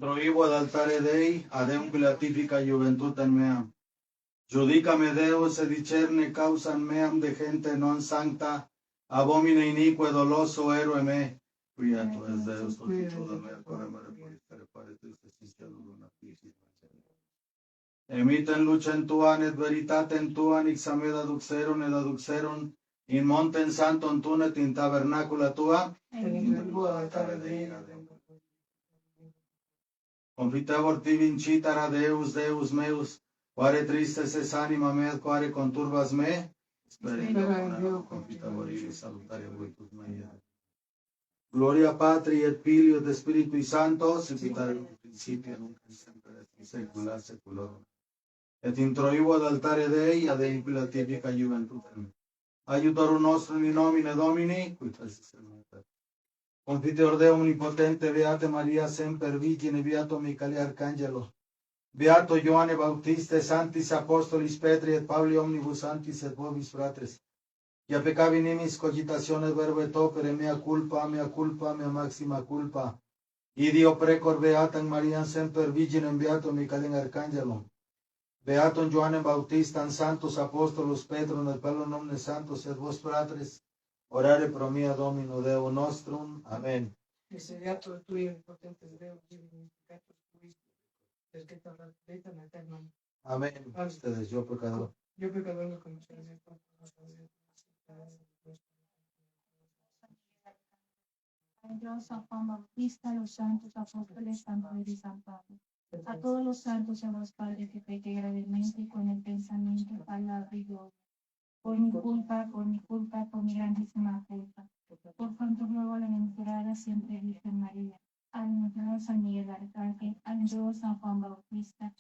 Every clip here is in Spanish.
Troivo ad altare Dei, ad eum tipica juventutem meam. Judicame Deus et discerne causam meam de gente non sancta, abomine inique doloso eroe me. Quia tu es Deus, toda mea core mare puistere pare tu essentia luna fisi. Emiten lucem tuan et veritatem tuan, ixameda duxerum et aduxerum, in montem santum tunet in tabernacula tua, in tua altare Dei, confitevor tibi incitara Deus, Deus meus, quare tristes es anima mea, quare conturbas me, spera confitevor ibi salutaria virtus mea. Gloria Patri et Filio et Spiritui Sancto, sicitare in principio, nunc et semper et in saecula saeculorum. Et introivo ad altare Dei, ad empila tipica juventutem. Aiutorum nostrum in nomine Domini, qui facis et Confiteor Deo omnipotente, beate Maria semper Virgine, beato Michael Arcangelo, beato Ioanne Bautista, Sanctis Apostolis Petri et Pauli omnibus sanctis et vobis fratres, quia peccavi nimis cogitatione verbo et opere, mea culpa, mea maxima culpa. Idio precor beatam Mariam semper Virginem, beato Michael Arcangelo, beato Ioanne Bautista, Santos Apostolus Petrum et Paulum omnes santos et vos fratres, orare pro mia Domino Deo nostrum. Amén. Miseriatur tui omnipotentes Deus, divinificatus tuis, el que te retreta en eterno. Amén. Ustedes, yo pecador. Yo pecador no conoceré de todos los Dios, San Juan Bautista, los santos apóstoles, San Pedro y San Pablo. A todos los santos y a los padres que pequé gravemente con el pensamiento, palabra y obra. Por mi culpa, por mi grandísima culpa. Por cuanto luego la enterada siempre Virgen María. Al nuestro San Miguel Arcángel, al nuestro San Juan Bautista,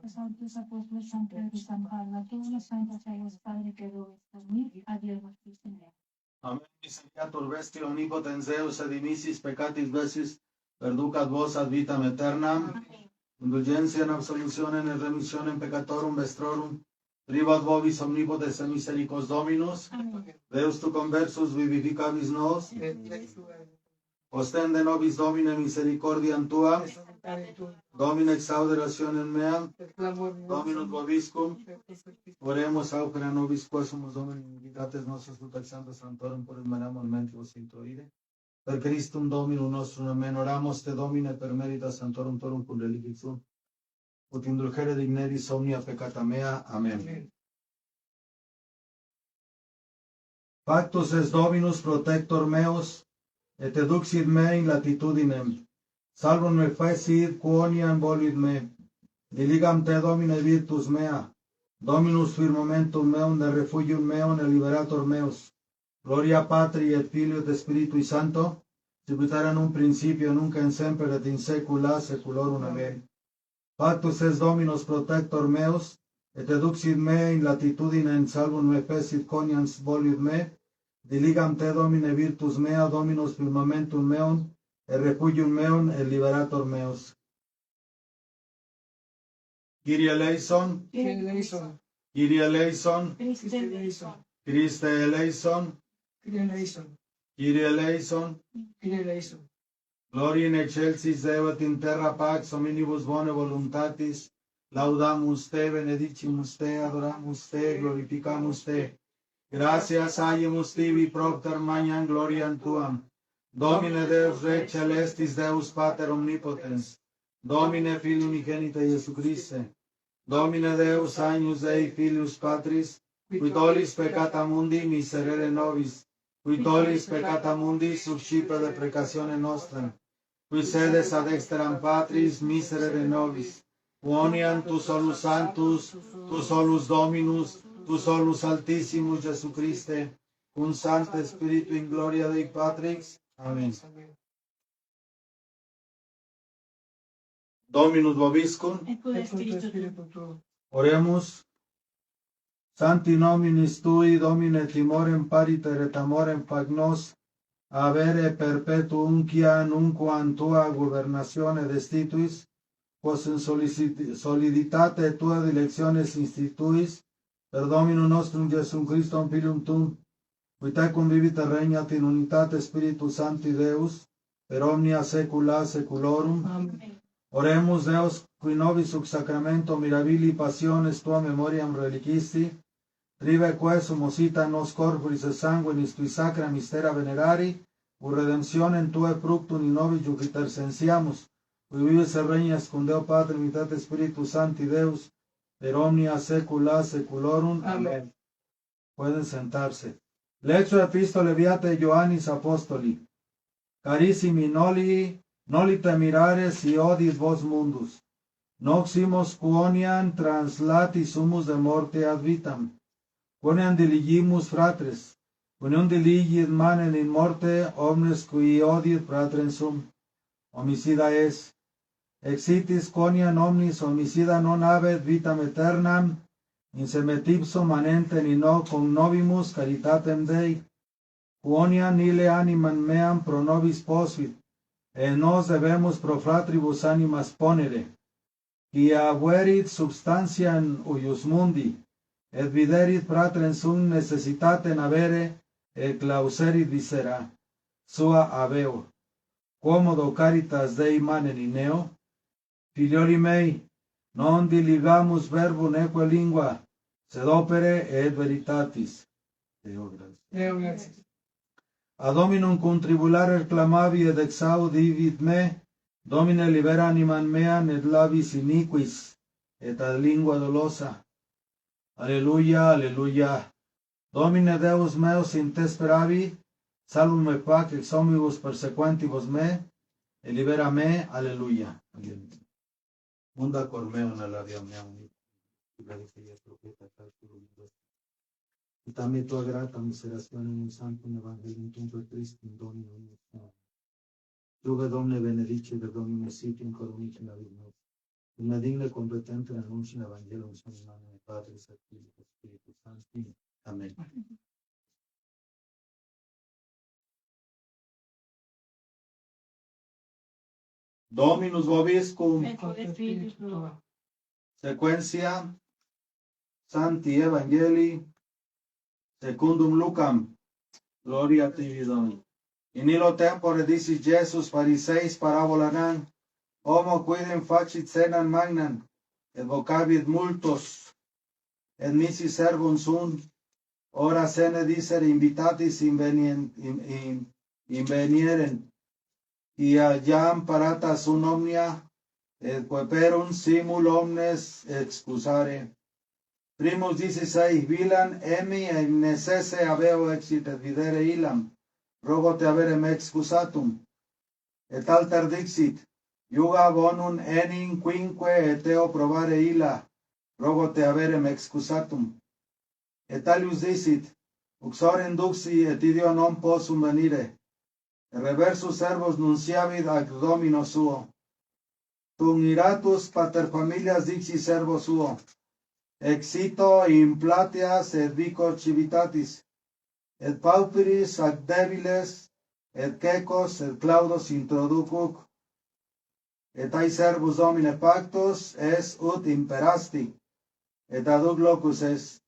los santos apóstoles, San Pedro y San Pablo, a todos los santos y a los padres que deben dormir, a Dios nuestro Señor. Amén. Miseriatur vesti omnipotens Deus et dimissis peccatis vecis, perducat vos ad vitam aeternam. Indulgencia en absolutionem et remissionem peccatorum vestrorum, privat vobis omnipotens et misericors Dominus. Deus tu conversus vivificabis nos, ostende nobis Domine misericordiam tua, Domine exaude rationem meam, Dominus vobiscum. Oremos aucera nobis quaesumus Domini invitates nostras ut Sancta Sanctorum por meramur mentibus introire. Per Christum Dominum nostrum, amen. Oramos te Domine per merita Sanctorum Torum cum relicitsum, ut indulgere digneris omnia peccata mea. Amen. Pactus est Dominus protector meus, et eduxit me in latitudinem. Salvum me facit quoniam volit me. Diligam te Domine virtus mea. Dominus firmamentum meum, de refugium meum, et liberator meus. Gloria Patri et Filio et Spiritui Sancto, sicut erat in principio, nunc et semper et in saecula saeculorum. Amen. Pactus est Dominus protector meus, et eduxit me in latitudinem, salvum me fecit quoniam volit me. Diligam te Domine virtus mea, Dominus firmamentum meum, et refugium meum, et liberator meus. Kyrie eleison, Kyrie eleison, Kyrie eleison, Christe eleison, Christe eleison, Kyrie eleison, Kyrie eleison. Kyrie eleison. Gloria in excelsis Deo et in terra pax hominibus bone voluntatis. Laudamus te, benedicimus te, adoramus te, glorificamus te. Gracias haemus tibi propter magnam gloriam tuam. Domine Deus Rex celestis, Deus Pater omnipotens. Domine Filii unigenite Iesu Christe. Domine Deus agnus Dei Filius Patris, qui tollis peccata mundi, miserere nobis. Qui tollis peccata mundi, suscipe deprecatione nostra. Qui sedes ad exteram Patris, miserere nobis. Quoniam tu solus sanctus, tu solus Dominus, tu solus Altissimus Iesu Christe, cum Sancte Spiritu in gloria Dei Patrix. Amen. Dominus vobiscum. et cum Et cum tu spiritu spiritu tuo. Oremus. Sancti nominis tui, Domine, timorem pariter et amorem fac nos, avere perpetuum unquia nunquam tua gubernatione destituis, quos in soliditate tua dilectiones instituis, per Dominum nostrum Iesum Christum Filium tuum, qui tecum vivit et regnat in unitate Spiritus Sancti Deus, per omnia saecula saeculorum. Amen. Oremus Deus, qui nobis sub sacramento mirabili passiones tua memoriam reliquisti, trive quae sumosita nos corporis et sanguinis tui sacra mystera venerari, u redemptionem tuae fructum in nobis Jupiter sensiamus, qui vives et regnas cum Deo Patri, Unitate Spiritus Sancti Deus, per omnia saecula saeculorum. Amén. Pueden sentarse. Lectio epistole viatae Ioannis Apostoli. Carissimi, noli temirares si odis vos mundus. Noximos quoniam translati sumus de morte ad vitam. Quoniam diligimus fratres. Quoniam diligit manen in morte omnes qui odit fratrem sum. Homicida es. Exitis quoniam omnis homicida non habet vitam aeternam, insemetipso manenten in con novimus caritatem Dei, quoniam ille animam meam pro nobis posuit, et nos debemus pro fratribus animas ponere, qui abuerit substantiam uius mundi, et viderit fratrem sum necessitatem avere, et clauserit viscera sua aveo, quomodo caritas Dei manen in neo. Filioli mei, non diligamus verbum eque lingua, sed opere et veritatis. Deo gratias. Ad Dominum cum tribulare reclamavi et exaudivit me, Domine libera animam meam et labis iniquis, et ad lingua dolosa. Alleluia, alleluia. Domine Deus meus in te speravi, salvum me pac ex omnibus persequentibus me, et libera me, alleluia. Munda cormeo nella via mea unita, e tammi tua grata miserazione in santum evangelium tum per Christum Dominum nostrum. Tuve Domine benedicere Domine sit in coronici la vita nostra. In digne competente annunci in evangelium son in nome Patris et Filii et Spiritus Sancti. Amen. Dominus vobiscum. Et con spiritus tuo. Sequencia Sancti Evangelii secundum Lucam. Gloria a tibi, Domine. In illo tempore dicis Jesus Phariseis parabolanam, homo quidem facit cenam magnam, et vocabit multos, et nisi servum sunt, ora sene disere invitatis invenieren, iam parata sunt omnia, et queperum simul omnes excusare. Primus dicis ei, vilan emi in necesse aveo exit et videre illam, rogo te avere me excusatum. Et alter dixit, iuga bonum enim quinque et eo probare illa, rogo te avere me excusatum. Et alius dicit, uxorem duxi et idio non possum venire. Et reversus servos nunciavit ad Domino suo. Tum iratus pater familias dixi servo suo. Exito in platias et vicor civitatis, et pauperis ad debiles, et cecos et claudos introducuc, et ai servus Domine pactos es ut imperasti, et aduc locus es,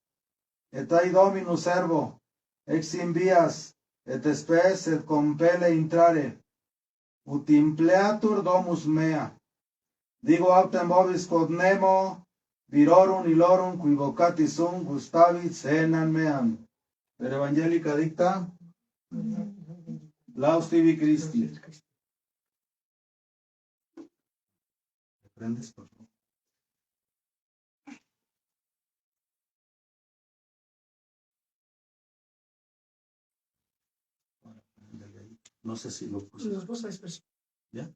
et ai Dominus servo, ex in vias, et spes et compele intrare, ut impleatur domus mea. Digo autem vobis quod nemo, virorum ilorum qui vocati sum gustavit cenam meam. Per evangelica dicta, laus tibi Christi. ¿Prendes, por favor? No sé si lo puse. Los dos a expresión. ¿Ya?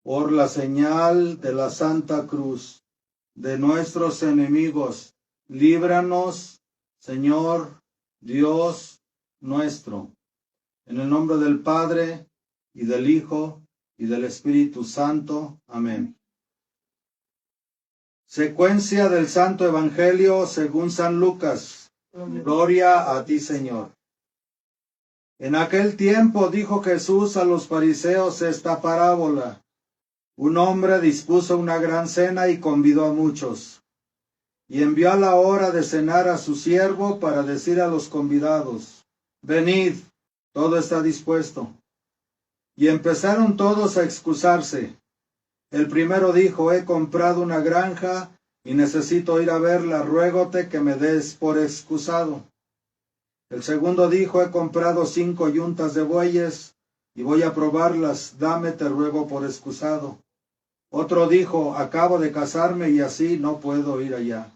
Por la señal de la Santa Cruz de nuestros enemigos, líbranos, Señor Dios nuestro. En el nombre del Padre, y del Hijo, y del Espíritu Santo. Amén. Secuencia del Santo Evangelio según San Lucas. Gloria a ti, Señor. En aquel tiempo dijo Jesús a los fariseos esta parábola. Un hombre dispuso una gran cena y convidó a muchos. Y envió a la hora de cenar a su siervo para decir a los convidados, venid, todo está dispuesto. Y empezaron todos a excusarse. El primero dijo, he comprado una granja y necesito ir a verla, ruégote que me des por excusado. El segundo dijo, he comprado 5 yuntas de bueyes y voy a probarlas, dame, te ruego por excusado. Otro dijo, acabo de casarme y así no puedo ir allá.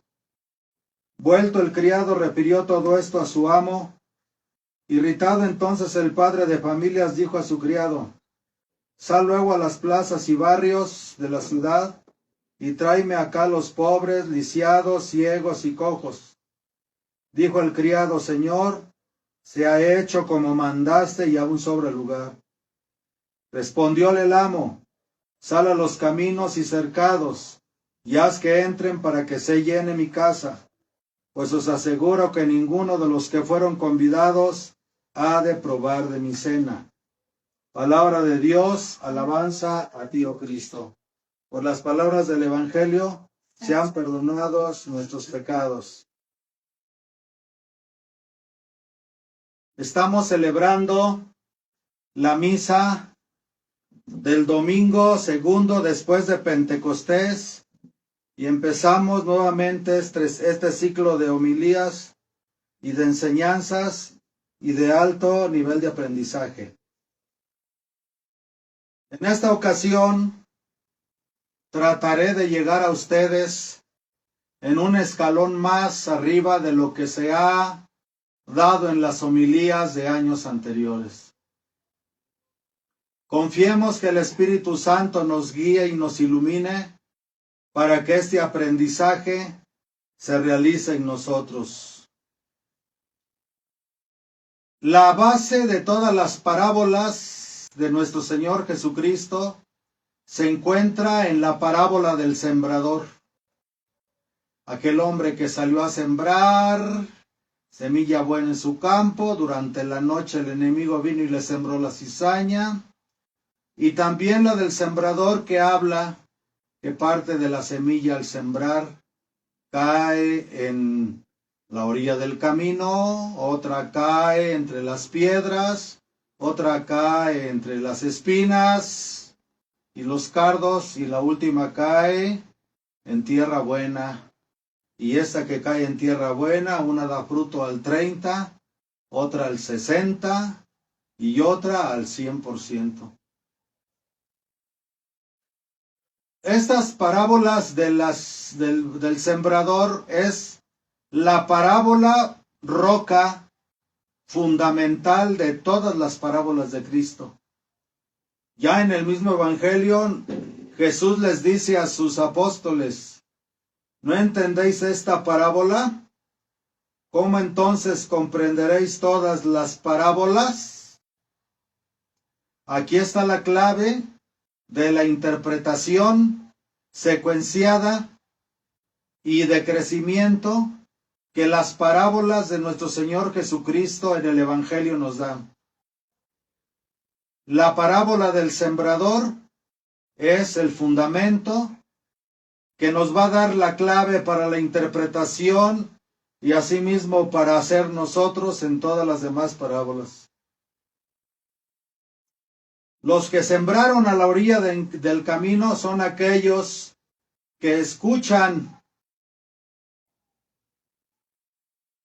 Vuelto el criado refirió todo esto a su amo. Irritado entonces el padre de familias dijo a su criado, sal luego a las plazas y barrios de la ciudad y tráeme acá los pobres, lisiados, ciegos y cojos. Dijo el criado, Señor, se ha hecho como mandaste y aún sobra lugar. Respondióle el amo, sal a los caminos y cercados, y haz que entren para que se llene mi casa, pues os aseguro que ninguno de los que fueron convidados ha de probar de mi cena. Palabra de Dios, alabanza a ti, oh Cristo. Por las palabras del Evangelio, sean perdonados nuestros pecados. Estamos celebrando la misa del domingo segundo después de Pentecostés y empezamos nuevamente este ciclo de homilías y de enseñanzas y de alto nivel de aprendizaje. En esta ocasión trataré de llegar a ustedes en un escalón más arriba de lo que se ha dado en las homilías de años anteriores. Confiemos que el Espíritu Santo nos guíe y nos ilumine para que este aprendizaje se realice en nosotros. La base de todas las parábolas de nuestro Señor Jesucristo se encuentra en la parábola del sembrador. Aquel hombre que salió a sembrar semilla buena en su campo, durante la noche el enemigo vino y le sembró la cizaña, y también la del sembrador que habla que parte de la semilla al sembrar cae en la orilla del camino, otra cae entre las piedras, otra cae entre las espinas y los cardos, y la última cae en tierra buena. Y esta que cae en tierra buena, una da fruto al 30, otra al 60 y otra al 100%. Estas parábolas del sembrador es la parábola roca fundamental de todas las parábolas de Cristo. Ya en el mismo Evangelio, Jesús les dice a sus apóstoles, ¿no entendéis esta parábola? ¿Cómo entonces comprenderéis todas las parábolas? Aquí está la clave de la interpretación secuenciada y de crecimiento que las parábolas de nuestro Señor Jesucristo en el Evangelio nos dan. La parábola del sembrador es el fundamento que nos va a dar la clave para la interpretación y asimismo para hacer nosotros en todas las demás parábolas. Los que sembraron a la orilla del camino son aquellos que escuchan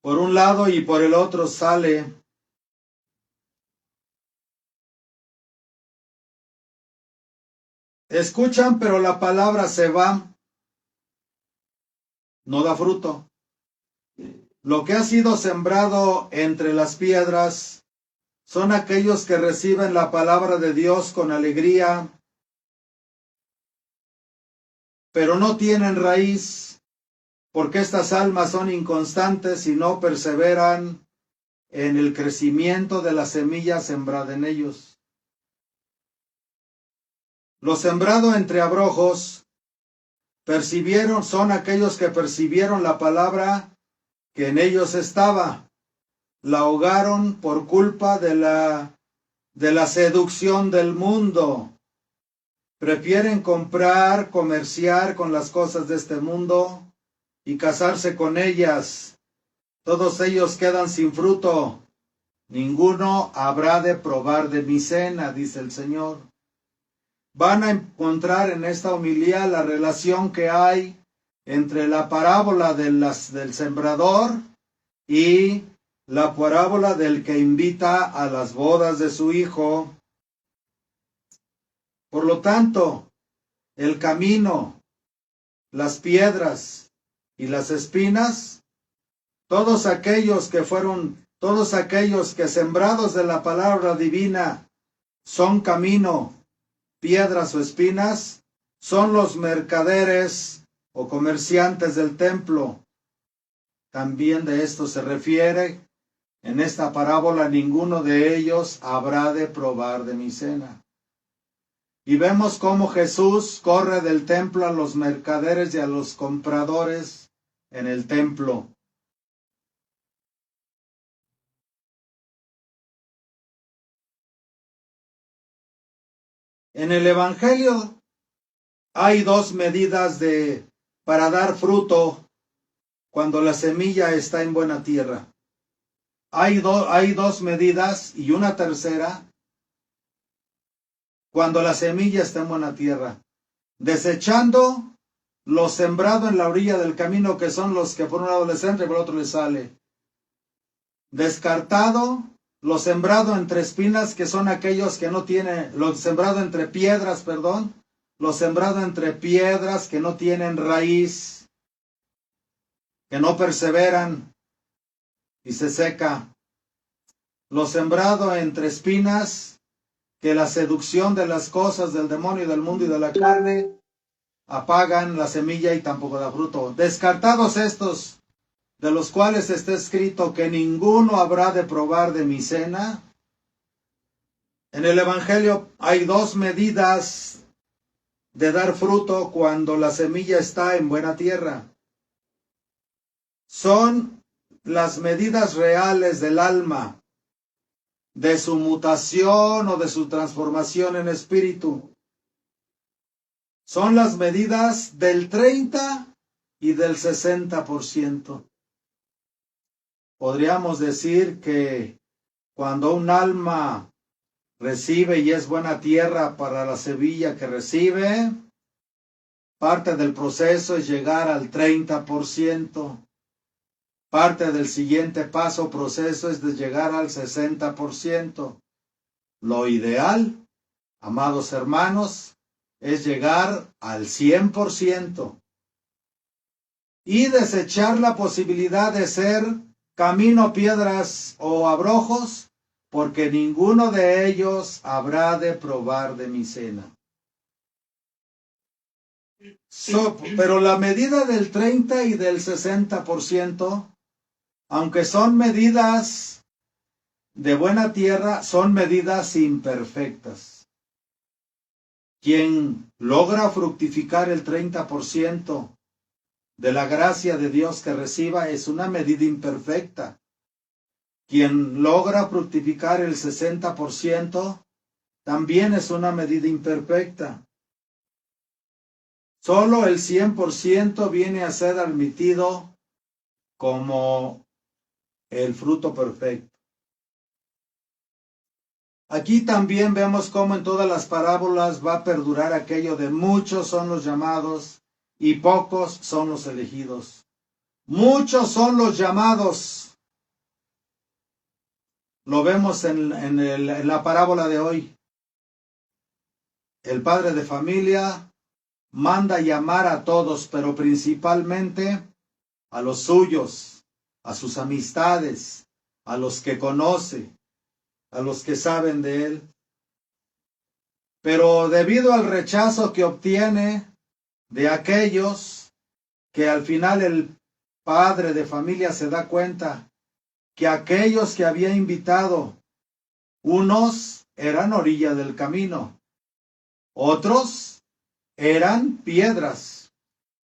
por un lado y por el otro sale escuchan, pero la palabra se va, no da fruto. Lo que ha sido sembrado entre las piedras son aquellos que reciben la palabra de Dios con alegría, pero no tienen raíz, porque estas almas son inconstantes y no perseveran en el crecimiento de la semilla sembrada en ellos. Lo sembrado entre abrojos son aquellos que percibieron la palabra que en ellos estaba, la ahogaron por culpa de la seducción del mundo. Prefieren comprar, comerciar con las cosas de este mundo y casarse con ellas. Todos ellos quedan sin fruto, ninguno habrá de probar de mi cena, dice el Señor. Van a encontrar en esta homilía la relación que hay entre la parábola del sembrador y la parábola del que invita a las bodas de su hijo. Por lo tanto, el camino, las piedras y las espinas, todos aquellos que sembrados de la palabra divina son camino, piedras o espinas, son los mercaderes o comerciantes del templo. También de esto se refiere en esta parábola: ninguno de ellos habrá de probar de mi cena. Y vemos cómo Jesús corre del templo a los mercaderes y a los compradores en el templo. En el Evangelio hay dos medidas para dar fruto cuando la semilla está en buena tierra. Hay dos medidas y una tercera cuando la semilla está en buena tierra. Desechando lo sembrado en la orilla del camino, que son los que por un lado les entra y por otro les sale. Descartado lo sembrado entre espinas, que son aquellos que no tienen, lo sembrado entre piedras, lo sembrado entre piedras que no tienen raíz, que no perseveran y se seca. Lo sembrado entre espinas, que la seducción de las cosas del demonio y del mundo y de la carne apagan la semilla y tampoco da fruto. Descartados estos, de los cuales está escrito que ninguno habrá de probar de mi cena. En el Evangelio hay dos medidas de dar fruto cuando la semilla está en buena tierra. Son las medidas reales del alma, de su mutación o de su transformación en espíritu. Son las medidas del 30 y del 60%. Podríamos decir que cuando un alma recibe y es buena tierra para la semilla que recibe, parte del proceso es llegar al 30%. Parte del siguiente proceso es de llegar al 60%. Lo ideal, amados hermanos, es llegar al 100% y desechar la posibilidad de ser camino, piedras o abrojos, porque ninguno de ellos habrá de probar de mi cena. Pero la medida del 30 y del 60%, aunque son medidas de buena tierra, son medidas imperfectas. Quien logra fructificar el 30% de la gracia de Dios que reciba es una medida imperfecta. Quien logra fructificar el 60% también es una medida imperfecta. Solo el 100% viene a ser admitido como el fruto perfecto. Aquí también vemos cómo en todas las parábolas va a perdurar aquello de muchos son los llamados y pocos son los elegidos. Muchos son los llamados. Lo vemos en la parábola de hoy. El padre de familia manda llamar a todos, pero principalmente a los suyos, a sus amistades, a los que conoce, a los que saben de él. Pero debido al rechazo que obtiene de aquellos, que al final el padre de familia se da cuenta que aquellos que había invitado, unos eran orilla del camino, otros eran piedras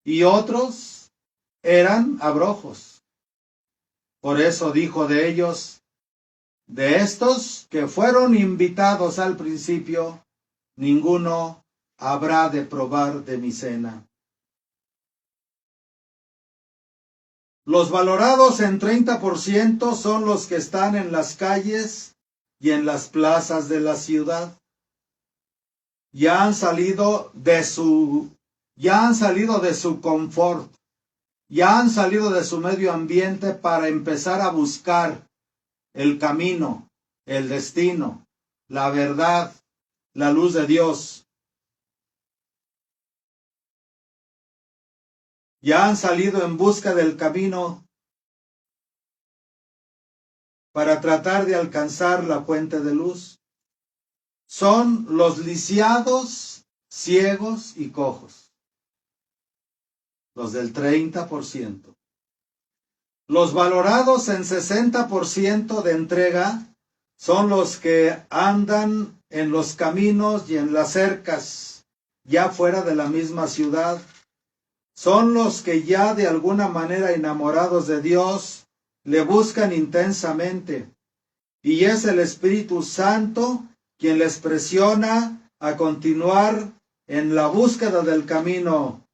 y otros eran abrojos. Por eso dijo de ellos: de estos que fueron invitados al principio, ninguno habrá de probar de mi cena. Los valorados en 30% son los que están en las calles y en las plazas de la ciudad. Ya han salido de su confort, ya han salido de su medio ambiente para empezar a buscar el camino, el destino, la verdad, la luz de Dios. Ya han salido en busca del camino para tratar de alcanzar la fuente de luz. Son los lisiados, ciegos y cojos. Los del 30%. Los valorados en 60% de entrega son los que andan en los caminos y en las cercas, ya fuera de la misma ciudad. Son los que ya de alguna manera enamorados de Dios, le buscan intensamente. Y es el Espíritu Santo quien les presiona a continuar en la búsqueda del camino.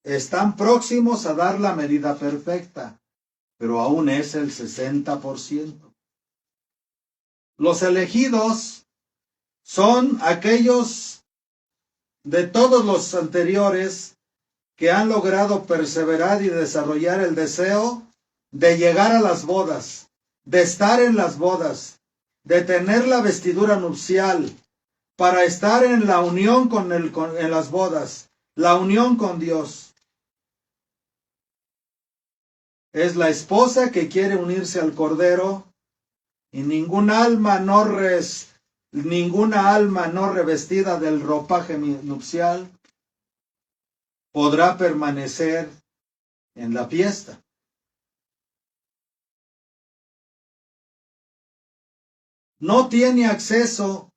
Están próximos a dar la medida perfecta, pero aún es el 60%. Los elegidos son aquellos de todos los anteriores que han logrado perseverar y desarrollar el deseo de llegar a las bodas, de estar en las bodas, de tener la vestidura nupcial, para estar en la unión en las bodas, la unión con Dios. Es la esposa que quiere unirse al Cordero, y ninguna alma no revestida del ropaje nupcial podrá permanecer en la fiesta. No tiene acceso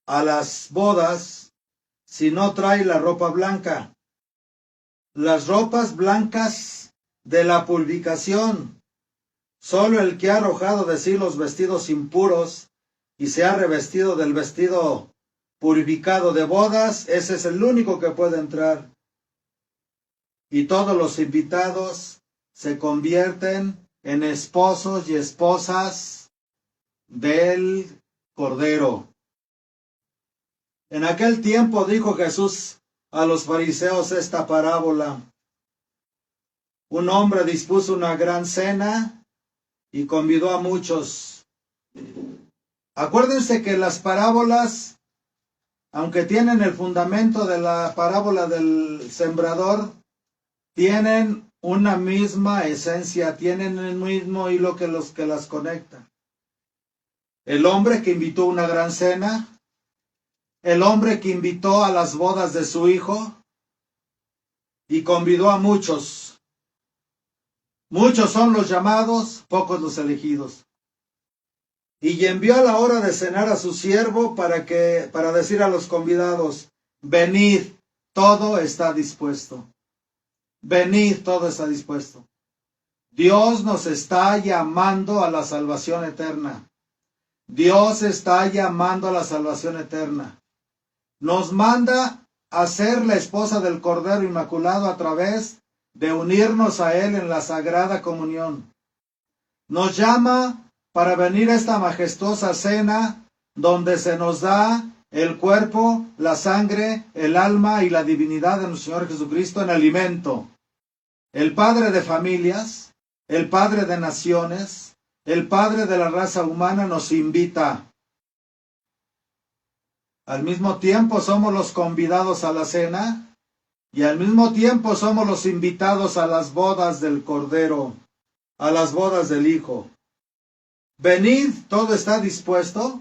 a las bodas si no trae la ropa blanca. Las ropas blancas de la purificación. Solo el que ha arrojado de sí los vestidos impuros y se ha revestido del vestido purificado de bodas, ese es el único que puede entrar. Y todos los invitados se convierten en esposos y esposas del Cordero. En aquel tiempo dijo Jesús a los fariseos esta parábola. Un hombre dispuso una gran cena y convidó a muchos. Acuérdense que las parábolas, aunque tienen el fundamento de la parábola del sembrador, tienen una misma esencia, tienen el mismo hilo que los que las conecta. El hombre que invitó una gran cena, el hombre que invitó a las bodas de su hijo y convidó a muchos. Muchos son los llamados, pocos los elegidos. Y envió a la hora de cenar a su siervo para decir a los convidados, venid, todo está dispuesto. Venid, todo está dispuesto. Dios nos está llamando a la salvación eterna. Dios está llamando a la salvación eterna. Nos manda a ser la esposa del Cordero Inmaculado a través de unirnos a Él en la Sagrada Comunión. Nos llama para venir a esta majestuosa cena donde se nos da el cuerpo, la sangre, el alma y la divinidad de nuestro Señor Jesucristo en alimento. El Padre de familias, el Padre de naciones, el Padre de la raza humana nos invita. Al mismo tiempo somos los convidados a la cena y al mismo tiempo somos los invitados a las bodas del Cordero, a las bodas del Hijo. Venid, todo está dispuesto,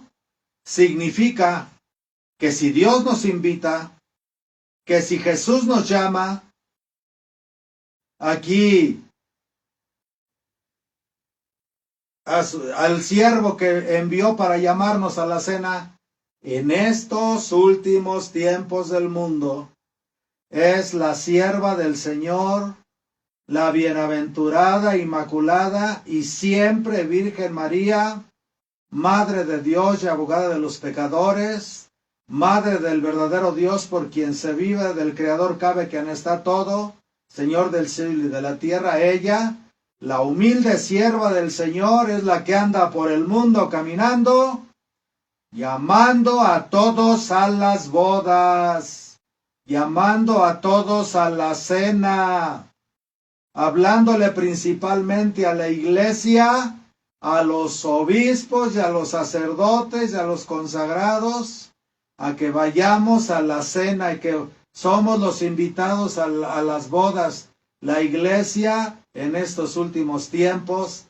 significa que si Dios nos invita, que si Jesús nos llama, aquí al siervo que envió para llamarnos a la cena, en estos últimos tiempos del mundo, es la sierva del Señor, la bienaventurada, inmaculada y siempre Virgen María, Madre de Dios y abogada de los pecadores, Madre del verdadero Dios por quien se vive, del Creador cabe quien está todo, Señor del cielo y de la tierra. Ella, la humilde sierva del Señor, es la que anda por el mundo caminando, llamando a todos a las bodas, llamando a todos a la cena, hablándole principalmente a la iglesia, a los obispos y a los sacerdotes y a los consagrados, a que vayamos a la cena y que somos los invitados a las bodas. La iglesia en estos últimos tiempos,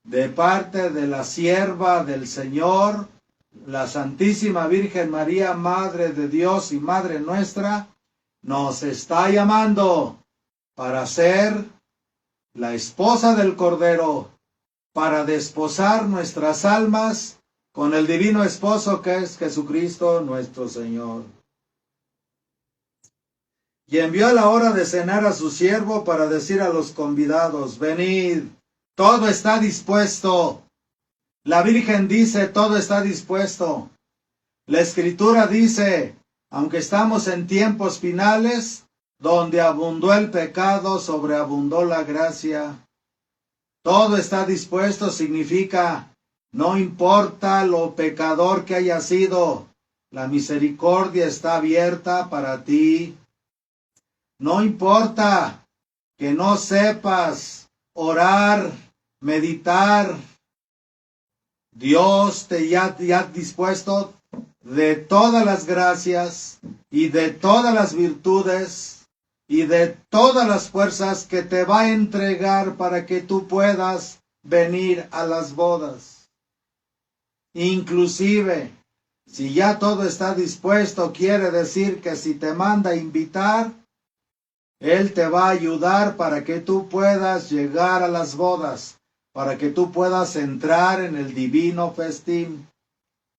de parte de la sierva del Señor, la Santísima Virgen María, Madre de Dios y Madre nuestra, nos está llamando para ser la esposa del Cordero, para desposar nuestras almas con el divino esposo que es Jesucristo nuestro Señor. Y envió a la hora de cenar a su siervo para decir a los convidados: venid, todo está dispuesto. La Virgen dice: todo está dispuesto. La Escritura dice: aunque estamos en tiempos finales, donde abundó el pecado, sobreabundó la gracia. Todo está dispuesto significa, no importa lo pecador que haya sido, la misericordia está abierta para ti. No importa que no sepas orar, meditar, Dios te ya dispuesto de todas las gracias y de todas las virtudes y de todas las fuerzas que te va a entregar para que tú puedas venir a las bodas. Inclusive, si ya todo está dispuesto, quiere decir que si te manda invitar, Él te va a ayudar para que tú puedas llegar a las bodas, para que tú puedas entrar en el divino festín,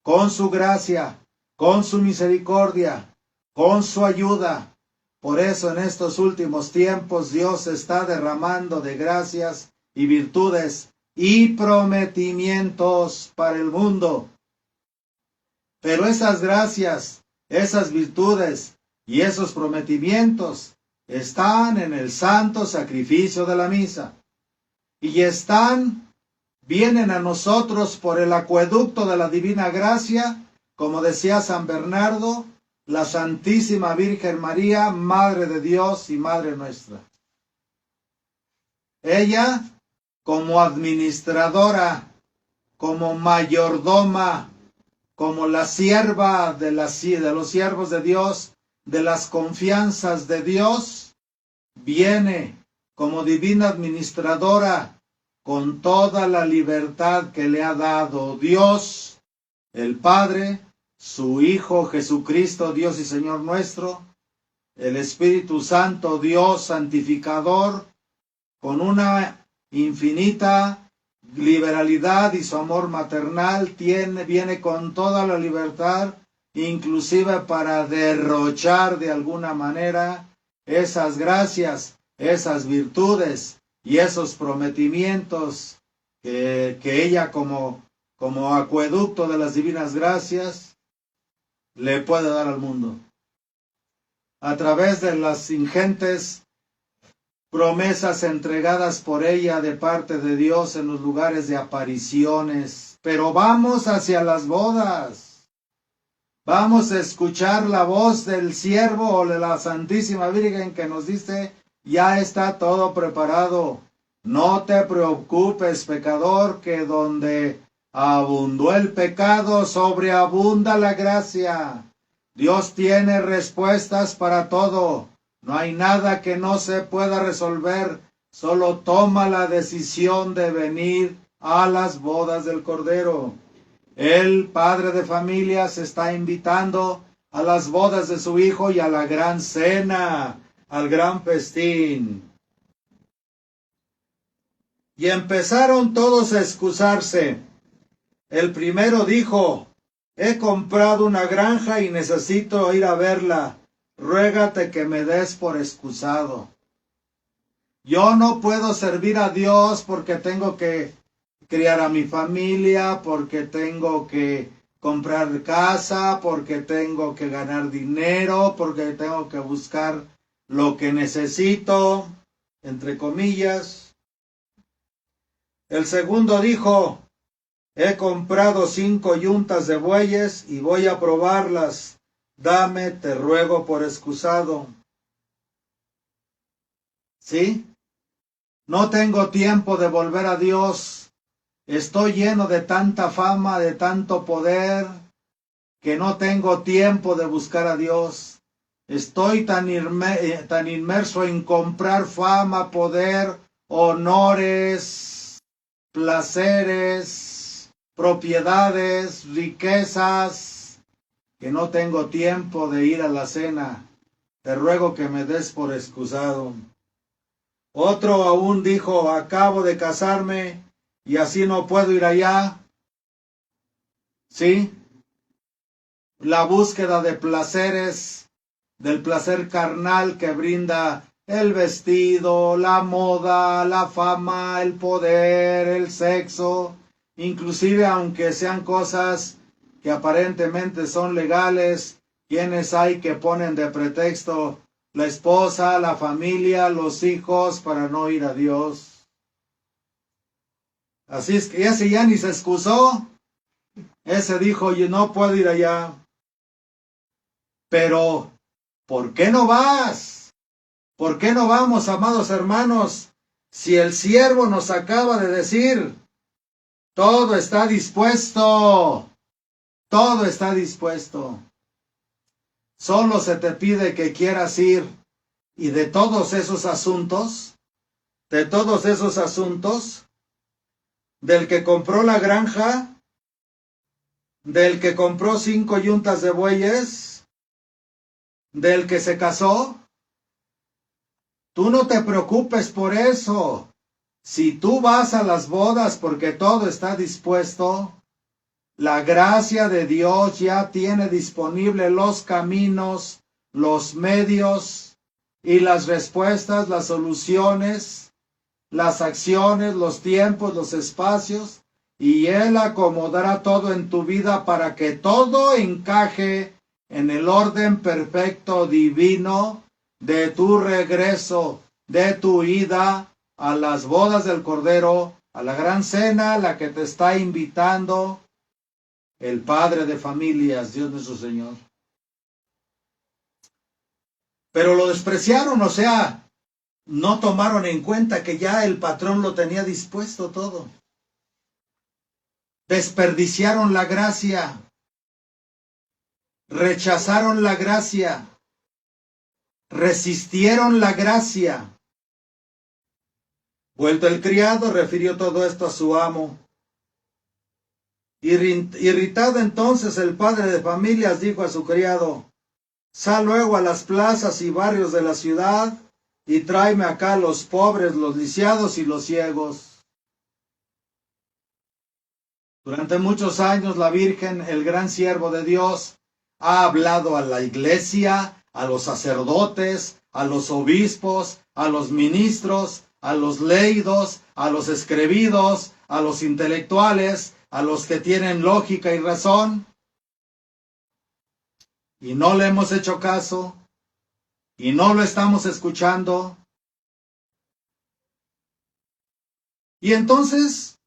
con su gracia, con su misericordia, con su ayuda. Por eso en estos últimos tiempos Dios está derramando de gracias y virtudes y prometimientos para el mundo. Pero esas gracias, esas virtudes y esos prometimientos están en el santo sacrificio de la misa. Y vienen a nosotros por el acueducto de la divina gracia, como decía San Bernardo, la Santísima Virgen María, Madre de Dios y Madre nuestra. Ella, como administradora, como mayordoma, como la sierva de los siervos de Dios, de las confianzas de Dios, viene como divina administradora con toda la libertad que le ha dado Dios, el Padre, su Hijo Jesucristo, Dios y Señor nuestro, el Espíritu Santo, Dios santificador, con una infinita liberalidad y su amor maternal, viene con toda la libertad, inclusive para derrochar de alguna manera esas gracias, esas virtudes y esos prometimientos que ella como acueducto de las divinas gracias le puede dar al mundo. A través de las ingentes promesas entregadas por ella de parte de Dios en los lugares de apariciones. Pero vamos hacia las bodas. Vamos a escuchar la voz del siervo o de la Santísima Virgen que nos dice: ya está todo preparado. No te preocupes, pecador, que donde abundó el pecado, sobreabunda la gracia. Dios tiene respuestas para todo. No hay nada que no se pueda resolver. Solo toma la decisión de venir a las bodas del Cordero. El padre de familia se está invitando a las bodas de su hijo y a la gran cena, al gran festín. Y empezaron todos a excusarse. El primero dijo: he comprado una granja y necesito ir a verla. Ruégate que me des por excusado. Yo no puedo servir a Dios porque tengo que criar a mi familia, porque tengo que comprar casa, porque tengo que ganar dinero, porque tengo que buscar lo que necesito. entre comillas. El segundo dijo, he comprado 5 yuntas de bueyes y voy a probarlas. Dame, te ruego por excusado. ¿Sí? No tengo tiempo de volver a Dios. Estoy lleno de tanta fama, de tanto poder, que no tengo tiempo de buscar a Dios. Estoy tan inmerso en comprar fama, poder, honores, placeres, propiedades, riquezas, que no tengo tiempo de ir a la cena. Te ruego que me des por excusado. Otro aún dijo, acabo de casarme y así no puedo ir allá. ¿Sí? La búsqueda de placeres, del placer carnal que brinda el vestido, la moda, la fama, el poder, el sexo, inclusive aunque sean cosas que aparentemente son legales, quienes hay que ponen de pretexto la esposa, la familia, los hijos para no ir a Dios. Así es que ese ya ni se excusó, ese dijo, yo no puedo ir allá. Pero, ¿por qué no vas? ¿Por qué no vamos, amados hermanos? Si el siervo nos acaba de decir, todo está dispuesto, todo está dispuesto. Solo se te pide que quieras ir, y de todos esos asuntos, del que compró la granja, del que compró 5 yuntas de bueyes, del que se casó, tú no te preocupes por eso. Si tú vas a las bodas porque todo está dispuesto, la gracia de Dios ya tiene disponible los caminos, los medios y las respuestas, las soluciones, las acciones, los tiempos, los espacios, y Él acomodará todo en tu vida para que todo encaje en el orden perfecto divino de tu regreso, de tu ida a las bodas del Cordero, a la gran cena a la que te está invitando el Padre de familias, Dios nuestro Señor. Pero lo despreciaron, o sea, no tomaron en cuenta que ya el patrón lo tenía dispuesto todo. Desperdiciaron la gracia, rechazaron la gracia, resistieron la gracia. Vuelto el criado, refirió todo esto a su amo. Irritado entonces el padre de familias dijo a su criado, sal luego a las plazas y barrios de la ciudad y tráeme acá los pobres, los lisiados y los ciegos. Durante muchos años la Virgen, el gran siervo de Dios, ha hablado a la iglesia, a los sacerdotes, a los obispos, a los ministros, a los leídos, a los escribidos, a los intelectuales, a los que tienen lógica y razón, y no le hemos hecho caso, y no lo estamos escuchando. Y entonces,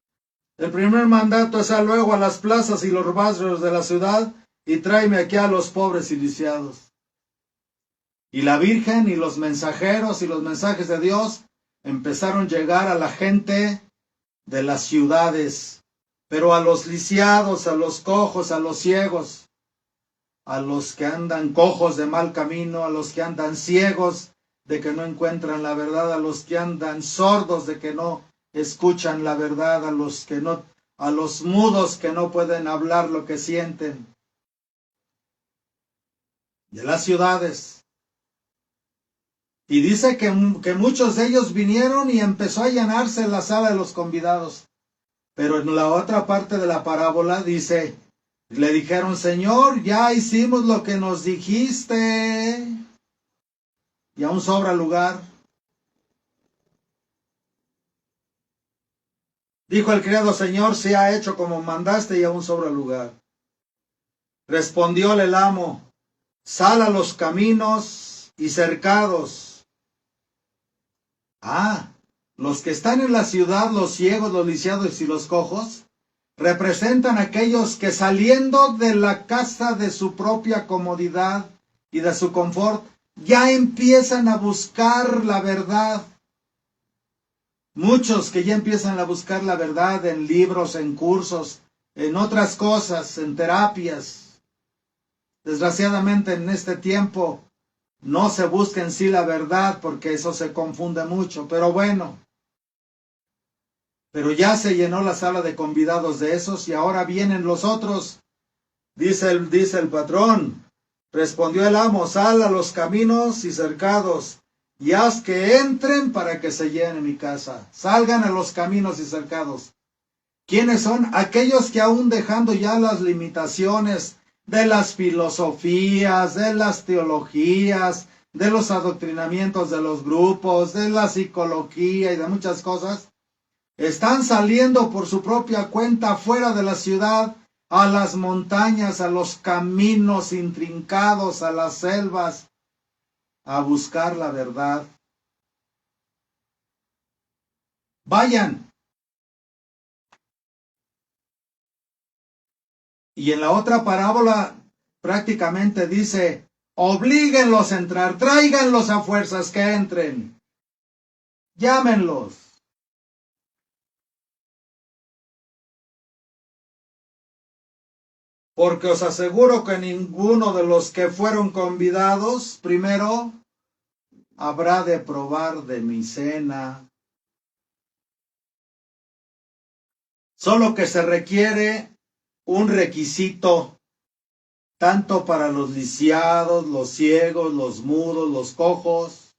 el primer mandato es a luego a las plazas y los barrios de la ciudad, y tráeme aquí a los pobres y lisiados. Y la Virgen y los mensajeros y los mensajes de Dios empezaron a llegar a la gente de las ciudades, pero a los lisiados, a los cojos, a los ciegos, a los que andan cojos de mal camino, a los que andan ciegos de que no encuentran la verdad, a los que andan sordos de que no escuchan la verdad, a los mudos que no pueden hablar lo que sienten. De las ciudades. Y dice que muchos de ellos vinieron y empezó a llenarse la sala de los convidados. Pero en la otra parte de la parábola dice, le dijeron, Señor, ya hicimos lo que nos dijiste. Y aún sobra lugar. Dijo el criado, Señor, se ha hecho como mandaste y aún sobra lugar. Respondióle el amo, sal a los caminos y cercados Los que están en la ciudad, los ciegos, los lisiados y los cojos, representan a aquellos que saliendo de la casa de su propia comodidad y de su confort, ya empiezan a buscar la verdad. Muchos que ya empiezan a buscar la verdad en libros, en cursos, en otras cosas, en terapias. Desgraciadamente en este tiempo no se busca en sí la verdad porque eso se confunde mucho, pero bueno. Pero ya se llenó la sala de convidados de esos y ahora vienen los otros. Dice el patrón, respondió el amo, sal a los caminos y cercados y haz que entren para que se llene mi casa. Salgan a los caminos y cercados. ¿Quiénes son? Aquellos que aún dejando ya las limitaciones de las filosofías, de las teologías, de los adoctrinamientos de los grupos, de la psicología y de muchas cosas, están saliendo por su propia cuenta fuera de la ciudad, a las montañas, a los caminos intrincados, a las selvas, a buscar la verdad. Vayan. Y en la otra parábola prácticamente dice, oblíguenlos a entrar, tráiganlos a fuerzas que entren, llámenlos. Porque os aseguro que ninguno de los que fueron convidados primero habrá de probar de mi cena. Solo que se requiere un requisito, tanto para los lisiados, los ciegos, los mudos, los cojos,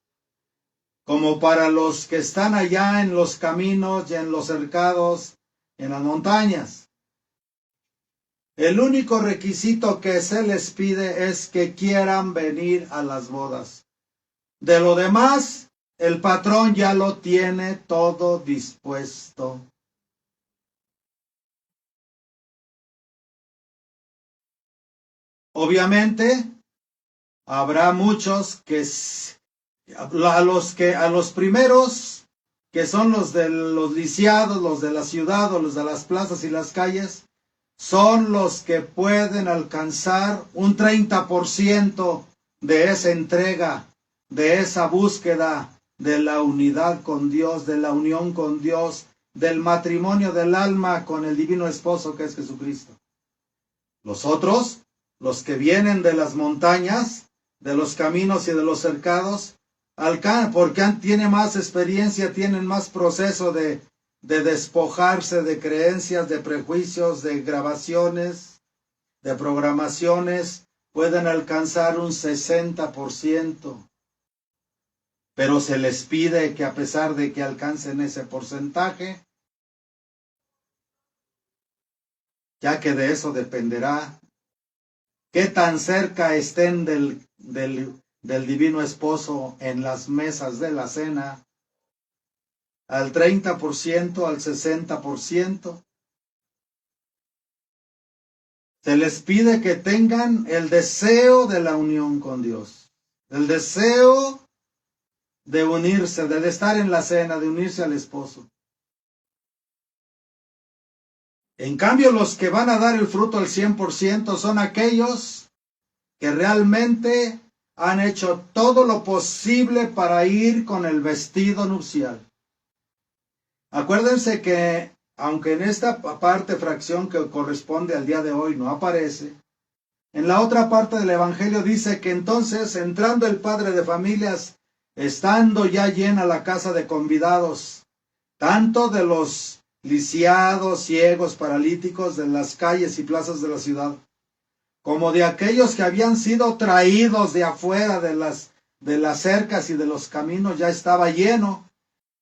como para los que están allá en los caminos y en los cercados, en las montañas. El único requisito que se les pide es que quieran venir a las bodas. De lo demás, el patrón ya lo tiene todo dispuesto. Obviamente, habrá muchos a los primeros, que son los de los lisiados, los de la ciudad o los de las plazas y las calles, son los que pueden alcanzar un 30% de esa entrega, de esa búsqueda de la unidad con Dios, de la unión con Dios, del matrimonio del alma con el divino esposo que es Jesucristo. Los otros, los que vienen de las montañas, de los caminos y de los cercados, porque tienen más experiencia, tienen más proceso de despojarse de creencias, de prejuicios, de grabaciones, de programaciones, pueden alcanzar un 60%. Pero se les pide que a pesar de que alcancen ese porcentaje, ya que de eso dependerá qué tan cerca estén del divino esposo en las mesas de la cena, al 30%, al 60%. Se les pide que tengan el deseo de la unión con Dios, el deseo de unirse, de estar en la cena, de unirse al esposo. En cambio, los que van a dar el fruto al 100% son aquellos que realmente han hecho todo lo posible para ir con el vestido nupcial. Acuérdense que, aunque en esta fracción que corresponde al día de hoy no aparece, en la otra parte del Evangelio dice que entonces, entrando el padre de familias, estando ya llena la casa de convidados, tanto de los lisiados, ciegos, paralíticos de las calles y plazas de la ciudad, como de aquellos que habían sido traídos de afuera de las cercas y de los caminos, ya estaba lleno.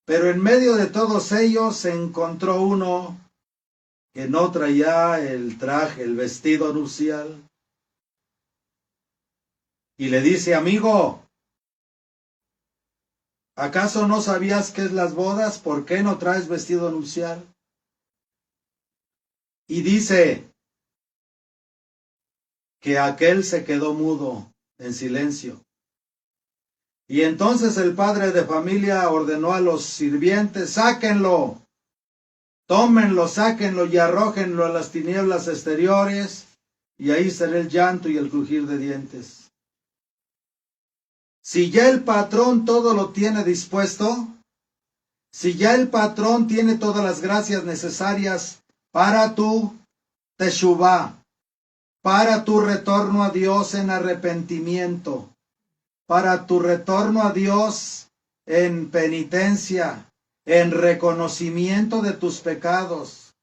Pero en medio de todos ellos se encontró uno que no traía el traje, el vestido nupcial. Y le dice, amigo, ¿acaso no sabías qué es las bodas? ¿Por qué no traes vestido nupcial? Y dice que aquel se quedó mudo, en silencio. Y entonces el padre de familia ordenó a los sirvientes, sáquenlo, tómenlo, sáquenlo y arrójenlo a las tinieblas exteriores, y ahí será el llanto y el crujir de dientes. Si ya el patrón todo lo tiene dispuesto, si ya el patrón tiene todas las gracias necesarias para tu teshuvá, para tu retorno a Dios en arrepentimiento, para tu retorno a Dios en penitencia, en reconocimiento de tus pecados.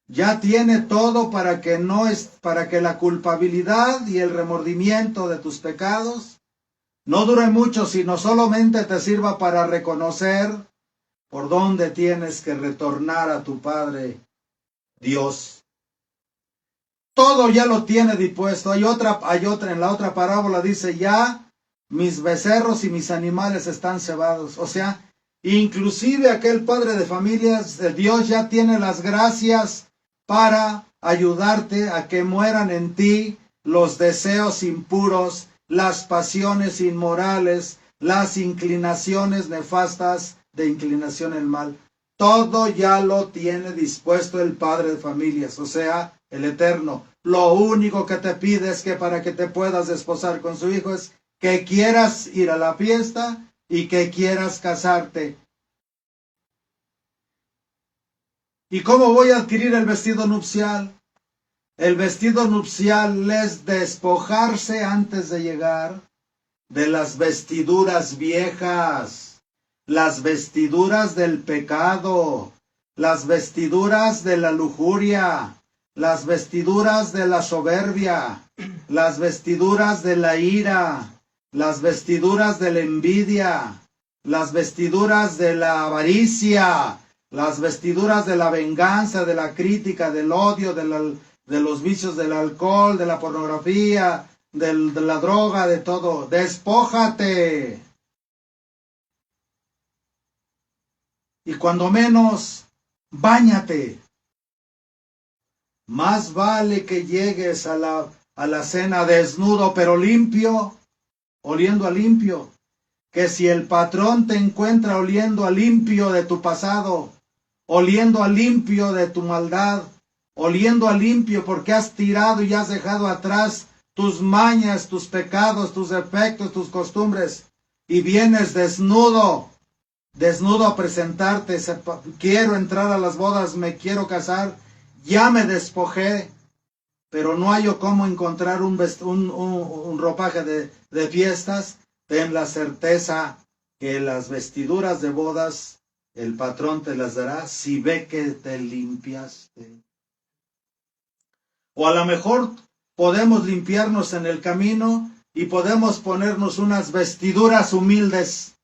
Ya tiene todo para que la culpabilidad y el remordimiento de tus pecados no dure mucho, sino solamente te sirva para reconocer por dónde tienes que retornar a tu Padre Dios. Todo ya lo tiene dispuesto. Hay otra, en la otra parábola dice, ya mis becerros y mis animales están cebados. O sea, inclusive aquel padre de familias, Dios ya tiene las gracias para ayudarte a que mueran en ti los deseos impuros, las pasiones inmorales, las inclinaciones nefastas de inclinación al mal. Todo ya lo tiene dispuesto el padre de familias, o sea, el Eterno. Lo único que te pide es que para que te puedas desposar con su hijo es que quieras ir a la fiesta y que quieras casarte. ¿Y cómo voy a adquirir el vestido nupcial? El vestido nupcial es despojarse antes de llegar de las vestiduras viejas, las vestiduras del pecado, las vestiduras de la lujuria, las vestiduras de la soberbia, las vestiduras de la ira, las vestiduras de la envidia, las vestiduras de la avaricia, las vestiduras de la venganza, de la crítica, del odio, de los vicios del alcohol, de la pornografía, de la droga, de todo. Despójate. Y cuando menos, báñate. Más vale que llegues a la cena desnudo pero limpio, oliendo a limpio, que si el patrón te encuentra oliendo a limpio de tu pasado, oliendo a limpio de tu maldad, oliendo a limpio porque has tirado y has dejado atrás tus mañas, tus pecados, tus defectos, tus costumbres, y vienes desnudo a presentarte, quiero entrar a las bodas, me quiero casar, ya me despojé, pero no hallo cómo encontrar un ropaje de fiestas. Ten la certeza que las vestiduras de bodas el patrón te las dará si ve que te limpiaste. O a lo mejor podemos limpiarnos en el camino y podemos ponernos unas vestiduras humildes.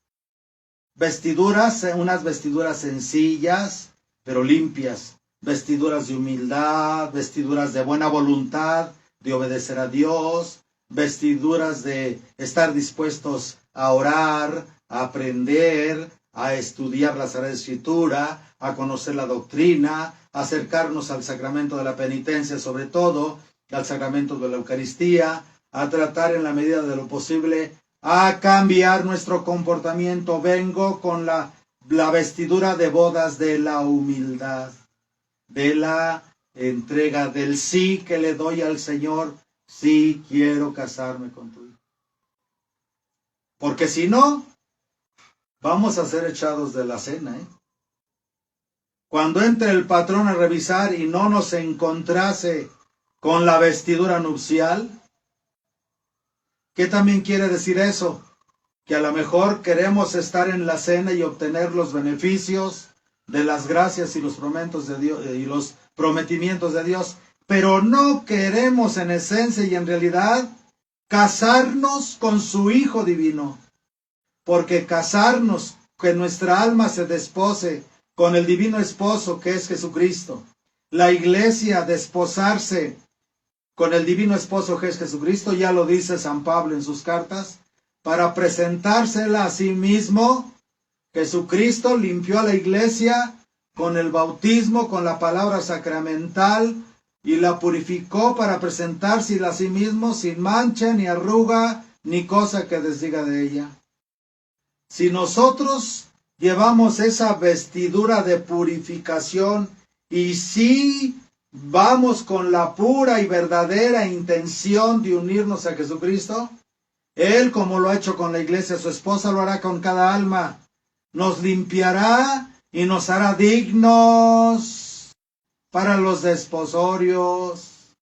Unas vestiduras sencillas, pero limpias. Vestiduras de humildad, vestiduras de buena voluntad, de obedecer a Dios, vestiduras de estar dispuestos a orar, a aprender, a estudiar la Sagrada Escritura, a conocer la doctrina, a acercarnos al sacramento de la penitencia, sobre todo, al sacramento de la Eucaristía, a tratar en la medida de lo posible a cambiar nuestro comportamiento. Vengo con la vestidura de bodas de la humildad, de la entrega, del sí que le doy al Señor. Sí quiero casarme con tu hijo. Porque si no, vamos a ser echados de la cena, Cuando entre el patrón a revisar y no nos encontrase con la vestidura nupcial, ¿qué también quiere decir eso? Que a lo mejor queremos estar en la cena y obtener los beneficios de las gracias y los prometimientos de Dios, pero no queremos en esencia y en realidad casarnos con su Hijo Divino, porque casarnos, que nuestra alma se despose con el Divino Esposo que es Jesucristo, la Iglesia desposarse con el Divino Esposo que es Jesucristo, ya lo dice San Pablo en sus cartas, para presentársela a sí mismo. Jesucristo limpió a la Iglesia con el bautismo, con la palabra sacramental, y la purificó para presentársela a sí mismo sin mancha, ni arruga, ni cosa que desdiga de ella. si nosotros llevamos esa vestidura de purificación y si vamos con la pura y verdadera intención de unirnos a Jesucristo, Él, como lo ha hecho con la iglesia, su esposa lo hará con cada alma, nos limpiará y nos hará dignos para los desposorios.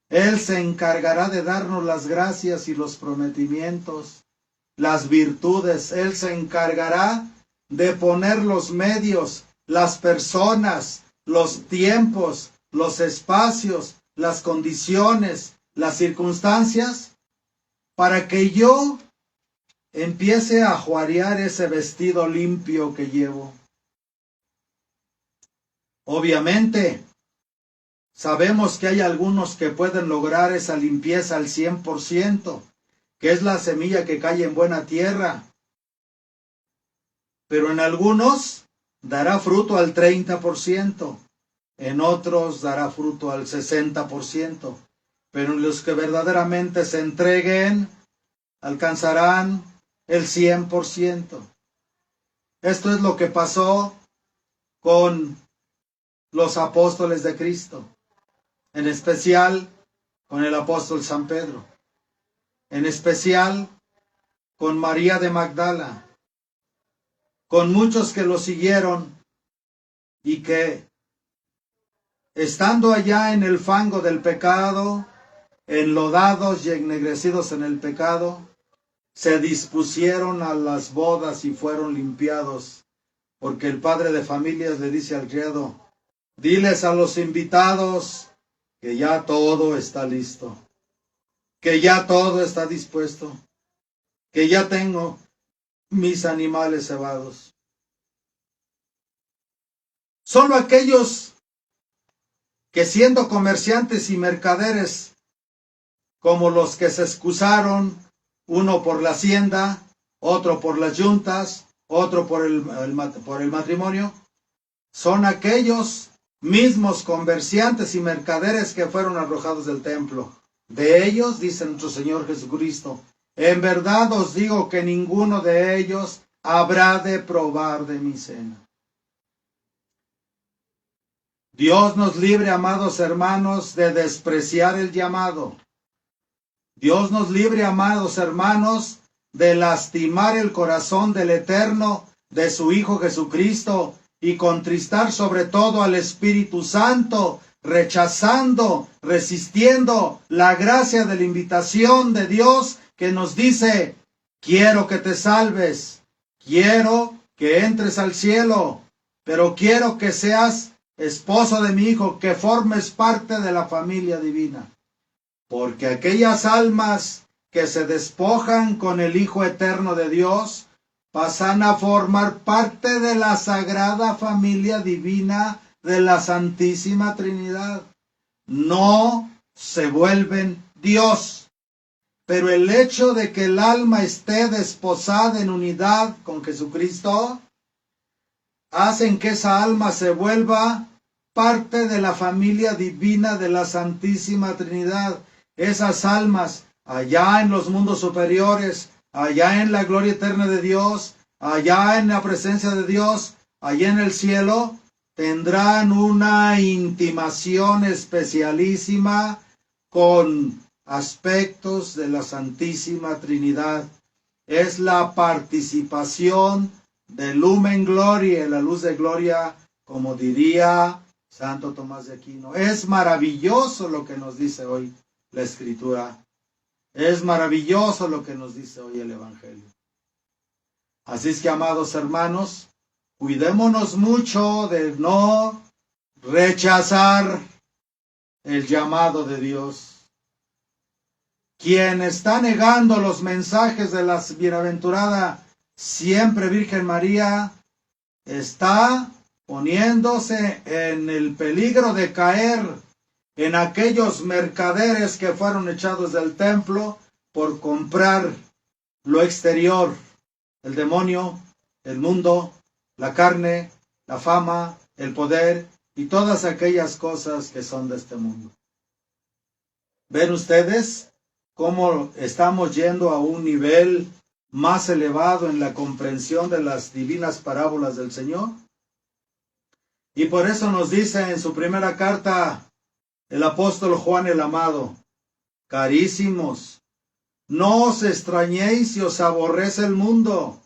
Él se encargará de darnos las gracias y los prometimientos, las virtudes. Él se encargará de poner los medios, las personas, los tiempos, los espacios, las condiciones, las circunstancias, para que yo empiece a ajuarear ese vestido limpio que llevo. Obviamente, sabemos que hay algunos que pueden lograr esa limpieza al 100%, que es la semilla que cae en buena tierra. Pero en algunos dará fruto al 30%, en otros dará fruto al 60%, pero los que verdaderamente se entreguen alcanzarán el 100%. Esto es lo que pasó con los apóstoles de Cristo, en especial con el apóstol San Pedro, en especial con María de Magdala, con muchos que lo siguieron y que, estando allá en el fango del pecado, enlodados y ennegrecidos en el pecado, se dispusieron a las bodas y fueron limpiados, porque el padre de familias le dice al criado: diles a los invitados que ya todo está listo, que ya todo está dispuesto, que ya tengo mis animales cebados. Solo aquellos que, siendo comerciantes y mercaderes, como los que se excusaron, uno por la hacienda, otro por las yuntas, otro por el matrimonio, son aquellos mismos comerciantes y mercaderes que fueron arrojados del templo. De ellos, dice nuestro Señor Jesucristo: en verdad os digo que ninguno de ellos habrá de probar de mi cena. Dios nos libre, amados hermanos, de despreciar el llamado. Dios nos libre, amados hermanos, de lastimar el corazón del Eterno, de su Hijo Jesucristo, y contristar sobre todo al Espíritu Santo, rechazando, resistiendo la gracia de la invitación de Dios que nos dice: quiero que te salves, quiero que entres al cielo, pero quiero que seas esposo de mi Hijo, que formes parte de la familia divina. Porque aquellas almas que se despojan con el Hijo eterno de Dios pasan a formar parte de la sagrada familia divina de la Santísima Trinidad. No se vuelven Dios, pero el hecho de que el alma esté desposada en unidad con Jesucristo hacen que esa alma se vuelva parte de la familia divina de la Santísima Trinidad. Esas almas, allá en los mundos superiores, allá en la gloria eterna de Dios, allá en la presencia de Dios, allá en el cielo, tendrán una intimación especialísima con aspectos de la Santísima Trinidad. Es la participación del Lumen Gloria, la luz de gloria, como diría Santo Tomás de Aquino. Es maravilloso lo que nos dice hoy la Escritura. Es maravilloso lo que nos dice hoy el Evangelio. Así es que, amados hermanos, cuidémonos mucho de no rechazar el llamado de Dios. Quien está negando los mensajes de la bienaventurada siempre Virgen María está poniéndose en el peligro de caer en aquellos mercaderes que fueron echados del templo por comprar lo exterior: el demonio, el mundo, la carne, la fama, el poder y todas aquellas cosas que son de este mundo. ¿Ven ustedes cómo estamos yendo a un nivel más elevado en la comprensión de las divinas parábolas del Señor. Y por eso nos dice en su primera carta el apóstol Juan el Amado: carísimos, no os extrañéis si os aborrece el mundo.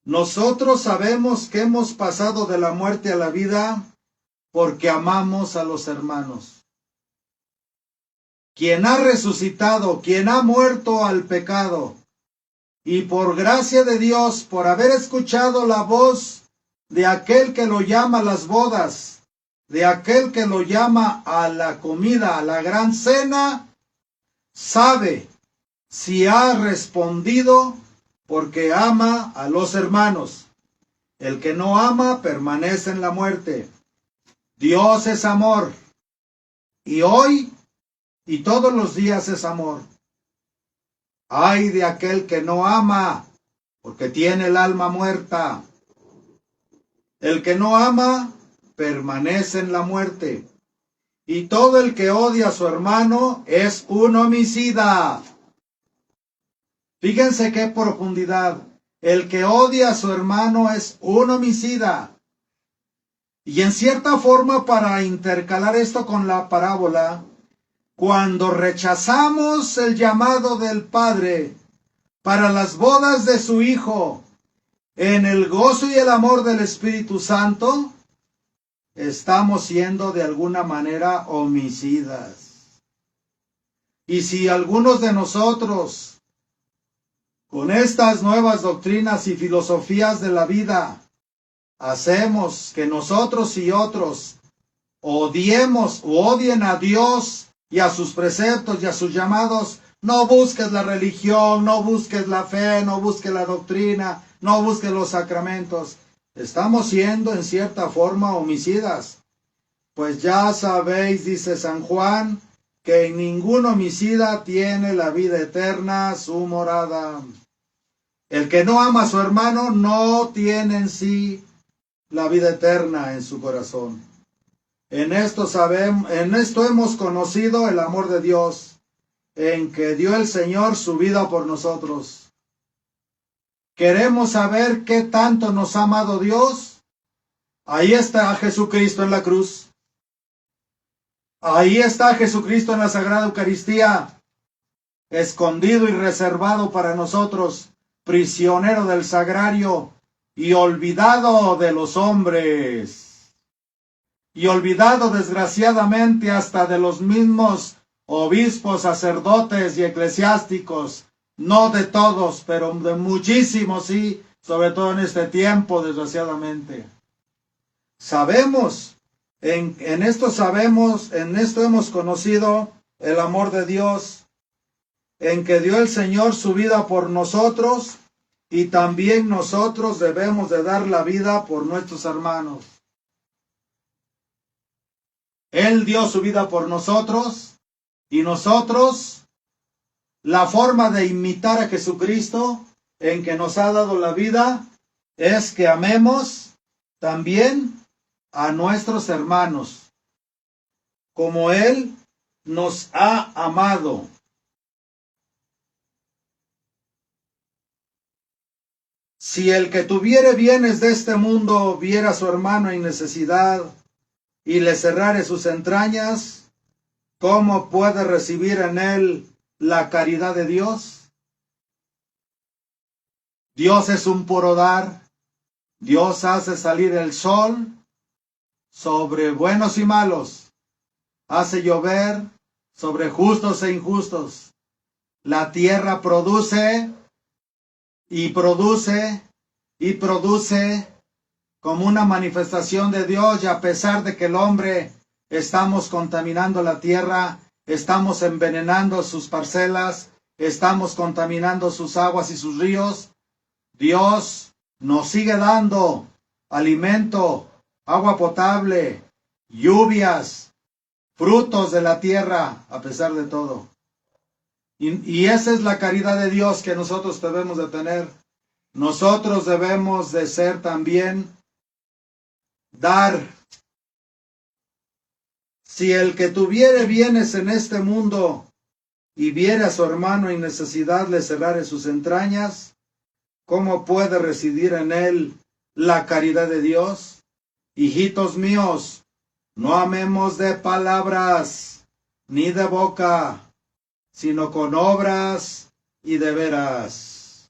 Nosotros sabemos que hemos pasado de la muerte a la vida porque amamos a los hermanos. Quien ha resucitado, quien ha muerto al pecado, y por gracia de Dios, por haber escuchado la voz de aquel que lo llama a las bodas, de aquel que lo llama a la comida, a la gran cena, sabe si ha respondido porque ama a los hermanos. El que no ama permanece en la muerte. Dios es amor, y hoy y todos los días es amor. Ay de aquel que no ama, porque tiene el alma muerta. El que no ama permanece en la muerte. Y todo el que odia a su hermano es un homicida. Fíjense qué profundidad. El que odia a su hermano es un homicida. Y en cierta forma, para intercalar esto con la parábola, cuando rechazamos el llamado del Padre para las bodas de su Hijo, en el gozo y el amor del Espíritu Santo, estamos siendo de alguna manera homicidas. Y si algunos de nosotros, con estas nuevas doctrinas y filosofías de la vida, hacemos que nosotros y otros odiemos o odien a Dios y a sus preceptos y a sus llamados, no busques la religión, no busques la fe, no busques la doctrina, no busques los sacramentos. Estamos siendo en cierta forma homicidas. Pues ya sabéis, dice San Juan, que ningún homicida tiene la vida eterna su morada. El que no ama a su hermano no tiene en sí la vida eterna en su corazón. En esto hemos conocido el amor de Dios, en que dio el Señor su vida por nosotros. ¿Queremos saber qué tanto nos ha amado Dios? Ahí está Jesucristo en la cruz. Ahí está Jesucristo en la Sagrada Eucaristía, escondido y reservado para nosotros, prisionero del sagrario y olvidado de los hombres. Y olvidado desgraciadamente hasta de los mismos obispos, sacerdotes y eclesiásticos, no de todos, pero de muchísimos, sí, sobre todo en este tiempo, desgraciadamente. Sabemos, en esto hemos conocido el amor de Dios, en que dio el Señor su vida por nosotros, y también nosotros debemos de dar la vida por nuestros hermanos. Él dio su vida por nosotros, y nosotros, la forma de imitar a Jesucristo, en que nos ha dado la vida, es que amemos también a nuestros hermanos, como Él nos ha amado. Si el que tuviere bienes de este mundo viera a su hermano en necesidad y le cerrare sus entrañas, ¿cómo puede recibir en él la caridad de Dios? Dios es un puro dar. Dios hace salir el sol sobre buenos y malos. Hace llover sobre justos e injustos. La tierra produce y produce y produce como una manifestación de Dios, y a pesar de que el hombre estamos contaminando la tierra, estamos envenenando sus parcelas, estamos contaminando sus aguas y sus ríos, Dios nos sigue dando alimento, agua potable, lluvias, frutos de la tierra, a pesar de todo. Y esa es la caridad de Dios que nosotros debemos de tener. Nosotros debemos de ser también dar. Si el que tuviere bienes en este mundo y viere a su hermano en necesidad, le cerrare sus entrañas, ¿cómo puede residir en él la caridad de Dios? Hijitos míos, no amemos de palabras ni de boca, sino con obras y de veras.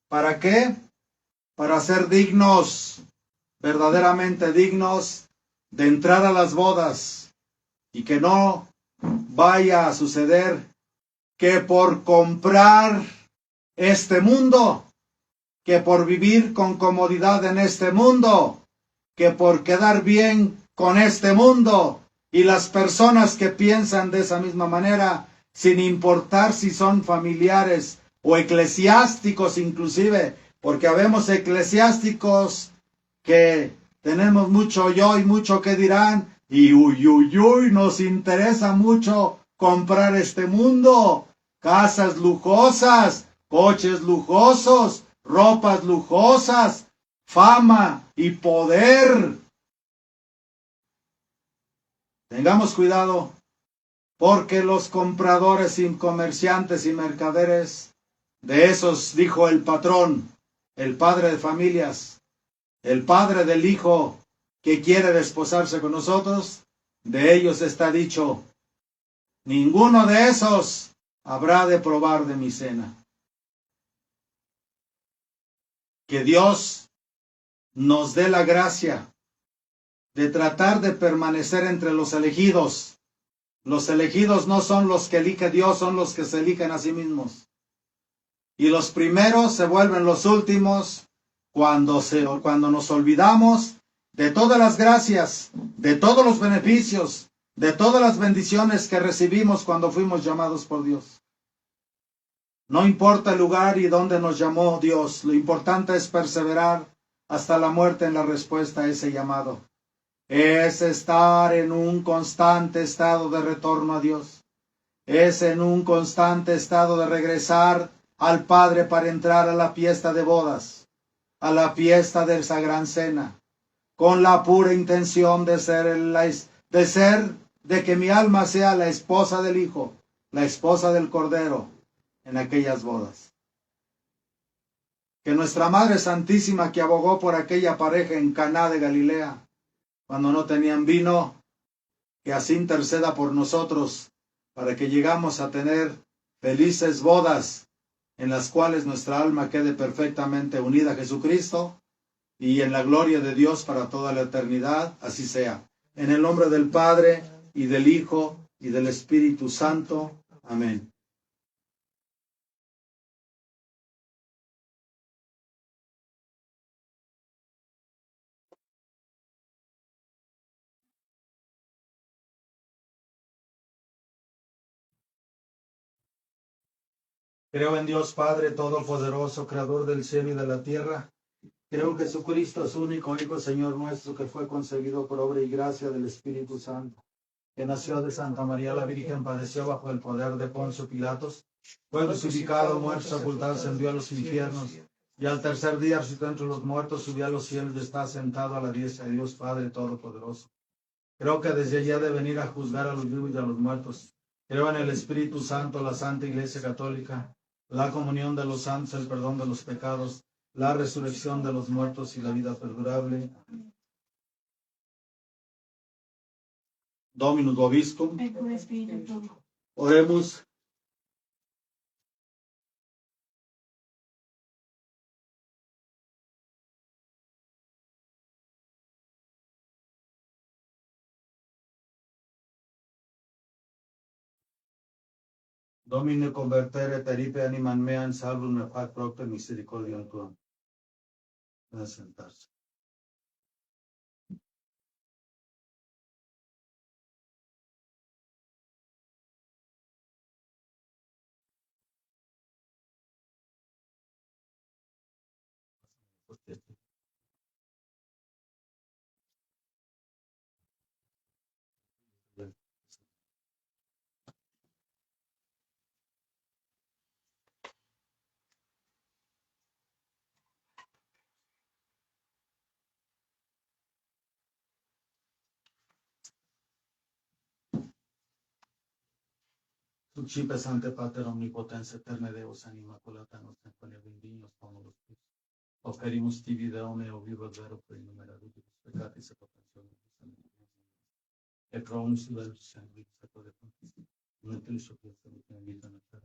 ¿Para qué? Para ser dignos, verdaderamente dignos, de entrar a las bodas, y que no vaya a suceder que por comprar este mundo, que por vivir con comodidad en este mundo, que por quedar bien con este mundo, y las personas que piensan de esa misma manera, sin importar si son familiares o eclesiásticos inclusive, porque habemos eclesiásticos que tenemos mucho yo y mucho que dirán, y nos interesa mucho comprar este mundo, casas lujosas, coches lujosos, ropas lujosas, fama y poder. Tengamos cuidado, porque los compradores y comerciantes y mercaderes, de esos dijo el patrón, el padre de familias, el padre del hijo que quiere desposarse con nosotros, de ellos está dicho, ninguno de esos habrá de probar de mi cena. Que Dios nos dé la gracia de tratar de permanecer entre los elegidos. Los elegidos no son los que elige Dios, son los que se eligen a sí mismos. Y los primeros se vuelven los últimos cuando nos olvidamos de todas las gracias, de todos los beneficios, de todas las bendiciones que recibimos cuando fuimos llamados por Dios. No importa el lugar y dónde nos llamó Dios, lo importante es perseverar hasta la muerte en la respuesta a ese llamado. Es estar en un constante estado de retorno a Dios. Es en un constante estado de regresar al Padre para entrar a la fiesta de bodas, a la fiesta de esa gran cena, con la pura intención de que mi alma sea la esposa del Hijo, la esposa del Cordero en aquellas bodas. Que nuestra Madre Santísima, que abogó por aquella pareja en Caná de Galilea, cuando no tenían vino, que así interceda por nosotros, para que llegamos a tener felices bodas, en las cuales nuestra alma quede perfectamente unida a Jesucristo, y en la gloria de Dios para toda la eternidad, así sea. En el nombre del Padre, y del Hijo, y del Espíritu Santo. Amén. Creo en Dios Padre Todopoderoso, Creador del cielo y de la tierra. Creo en Jesucristo, su único Hijo, Señor nuestro, que fue concebido por obra y gracia del Espíritu Santo, que nació de Santa María la Virgen, padeció bajo el poder de Poncio Pilatos, fue crucificado, muerto, sepultado, ascendió a los infiernos, y al tercer día resucitó entre los muertos, subió a los cielos y está sentado a la diestra de Dios Padre Todopoderoso. Creo que desde allá de venir a juzgar a los vivos y a los muertos. Creo en el Espíritu Santo, la Santa Iglesia Católica, la comunión de los santos, el perdón de los pecados, la resurrección de los muertos y la vida perdurable. Dominus vobiscum. Oremos. Domine convertere teripe animam meam, salvus me fac propter misericordiam tuam. Pueden sentarse. Succipe Sante Pater Omnipotens Eterne Deus Anima Colata Nostra Quae Vindignus Pomulus Tuus. Oferimus tibi Deum eo vivo vero per innumerabilis peccatis et offensiones et pro omnis liberus sanguis sacro pontis. Nuntius supplicamus in vita nostra.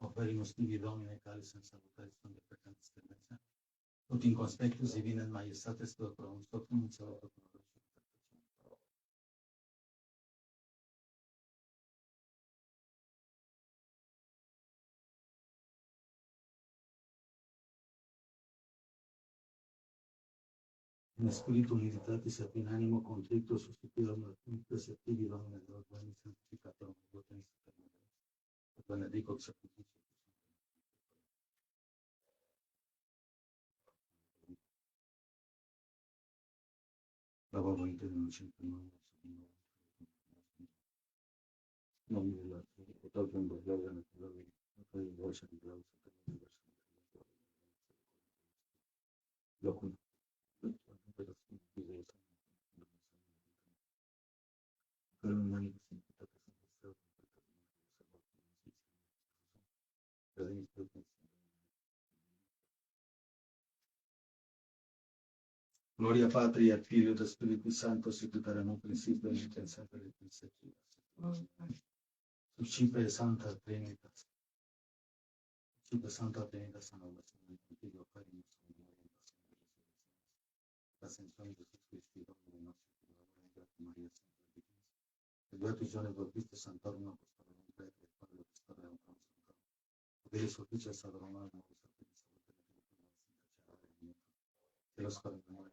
Oferimus tibi Domine calis in salutaris conde peccatis tendenza. Ut in conspectus divina majestatis tua pro uns totum in saluto pro in spiritu unitatis et in animo contricto sustituiam la tuitas et tibi Domine Deus veni sanctificator omnipotenis et et benedico sacrificium. La volente non c'è non non mi la total con la naturale per il voce di Deus lo con per un manifestato Gloria Patri et Filio et Spiritus Sancto, sicut erat nunc in principio et in semper et in saecula. Succipe Santa Trinitas. Succipe Santa Trinitas annulas in Filio Carimus Omnipotentis. Ascensione de Jesús Cristo, Domine nostro, in gratia Maria Santa Virgen. Et beatus Johannes Baptistus Sanctorum Apostolorum Petri et Pablo Apostolorum Sanctorum. Fidelis officias ad Roma, Novus Apostolorum Sanctorum. Que los cardenales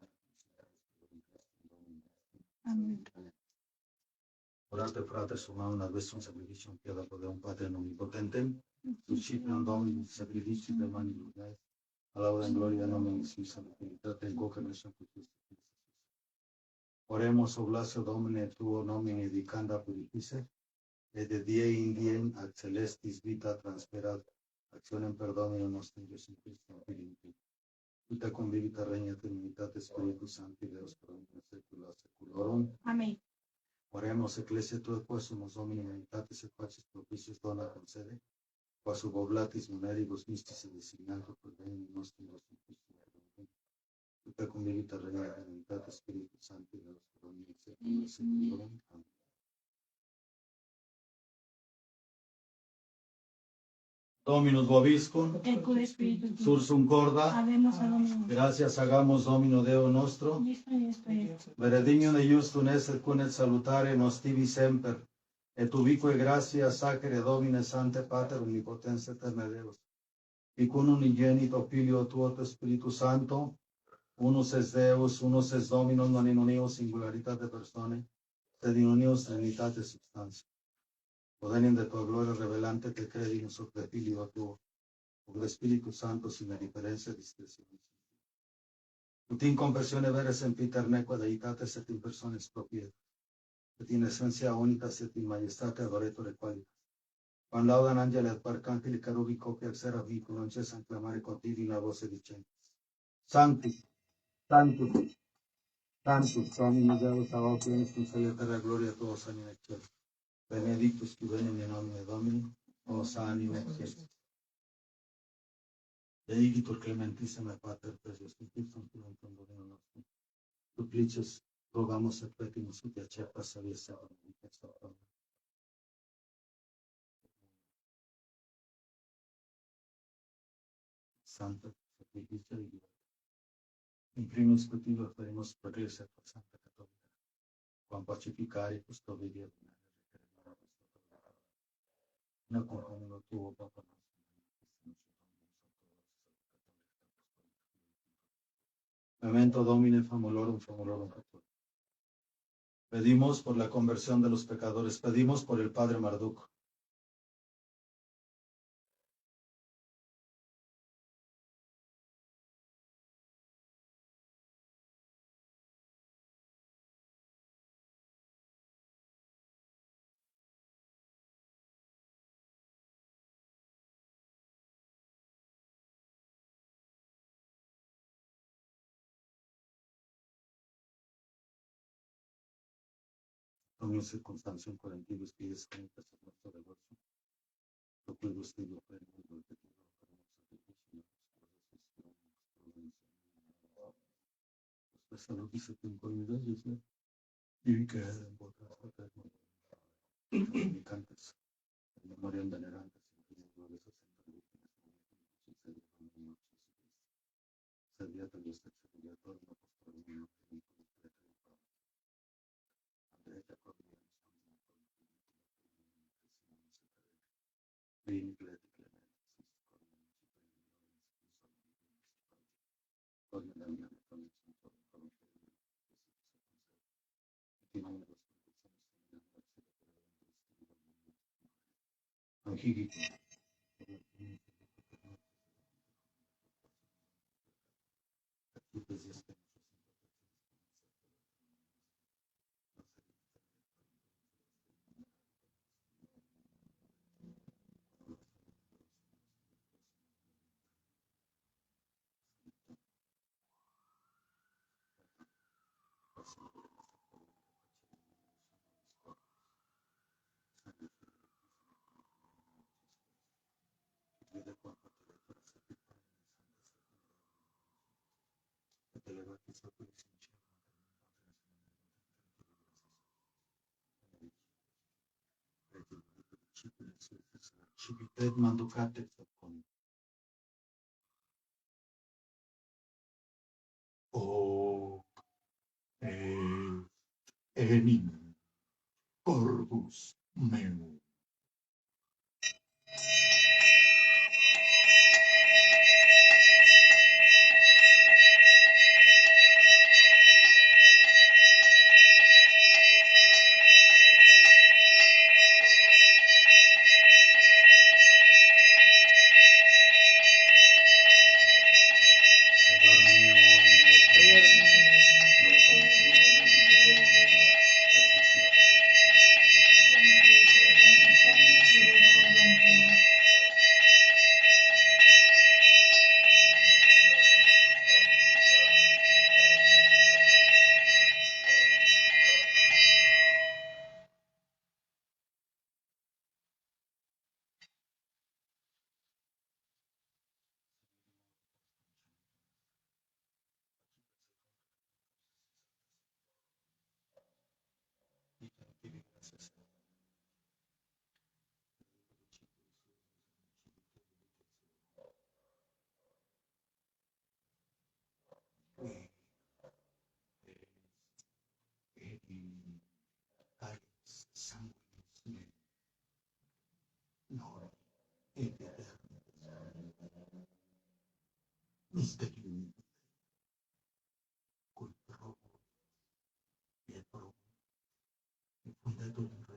Amén. Orate frate sumam ad vestum sacrificium pia da Deum Patrem omnipotentem, suscipiam Dominum sacrifici de mani Lucae, alaudem gloria nomen Iesus sanctitate in coca nesum Christus. Oremus oblatio Domine tuo nomine dicanda purifice, et de die in diem ad celestis vita transferat actionem per Domino nostrum Iesum Christum Filii tui. Vita convivita regna in unitate Spiritus Sancti Deus per omnia saecula saeculorum. Amén. Oremus ecclesia tua quaesumus Domini unitatis et pacis propitius dona concede, quas sub oblatis numeribus mystis et designantur per bene nostrum Iesum Christum. Vita convivita regna in unitate Spiritus Sancti Deus per omnia saecula saeculorum. Amén. Dominus vobiscum, El cur espíritu tuo. sursum corda, Habemos a Domino. gracias hagamos Domino Deo nostro, Y esto es. benedignum et justum est et cum et salutare nos tibi semper, et ubique gratia sacere Domine Sante Pater Omnipotens Eterne Deus, qui cum unigenito Filio tuo et Spiritus Sancto, unus es Deus, unus es Dominus, non in unio singularitate personae, sed in unio trinitate substantia. Podenim de tua gloria revelante te credimus sub de Filio tuo, ub de Spiritus Sancto sin differentia discretionis. Ut in conversione vera sempiter nequa deitates et in personis propiet, et in essentia unitas et in majestate adoretur et qualitas. Quam laudan angeli et arcangeli carubi copia et serafi non cessam clamare continua voce dicenti. Sanctus, Sanctus, Sanctus, Dominus Deus Sabaoth, cum celebra gloria tuos anima et cielo. Benedictus qui veni in nomine Domini, os anima et cielo. Deigitur clementissime Pater, precios Spiritum tuum Domino nostrum. Supplicius rogamus et petimus ut acceptas savis Sanctum. Santa sacrificia di Dio. In primis cultivo faremos progresso per Santa Cattolica, quam pacificare custodia No como lo tuvo Papa. Memento Domine famulorum católico. Pedimos por la conversión de los pecadores, pedimos por el Padre Marduk. Con circunstancia en cuarentibus pides con nuestro de gozo. Lo cual vestido fue el mundo que tuvo para salud y se conformidad y que en otras cantes en memoria venerantes sería de los extraordinarios no posteriormente Civitet manducate con o enim corpus meum. Mysterium cui provo et provo et fundatur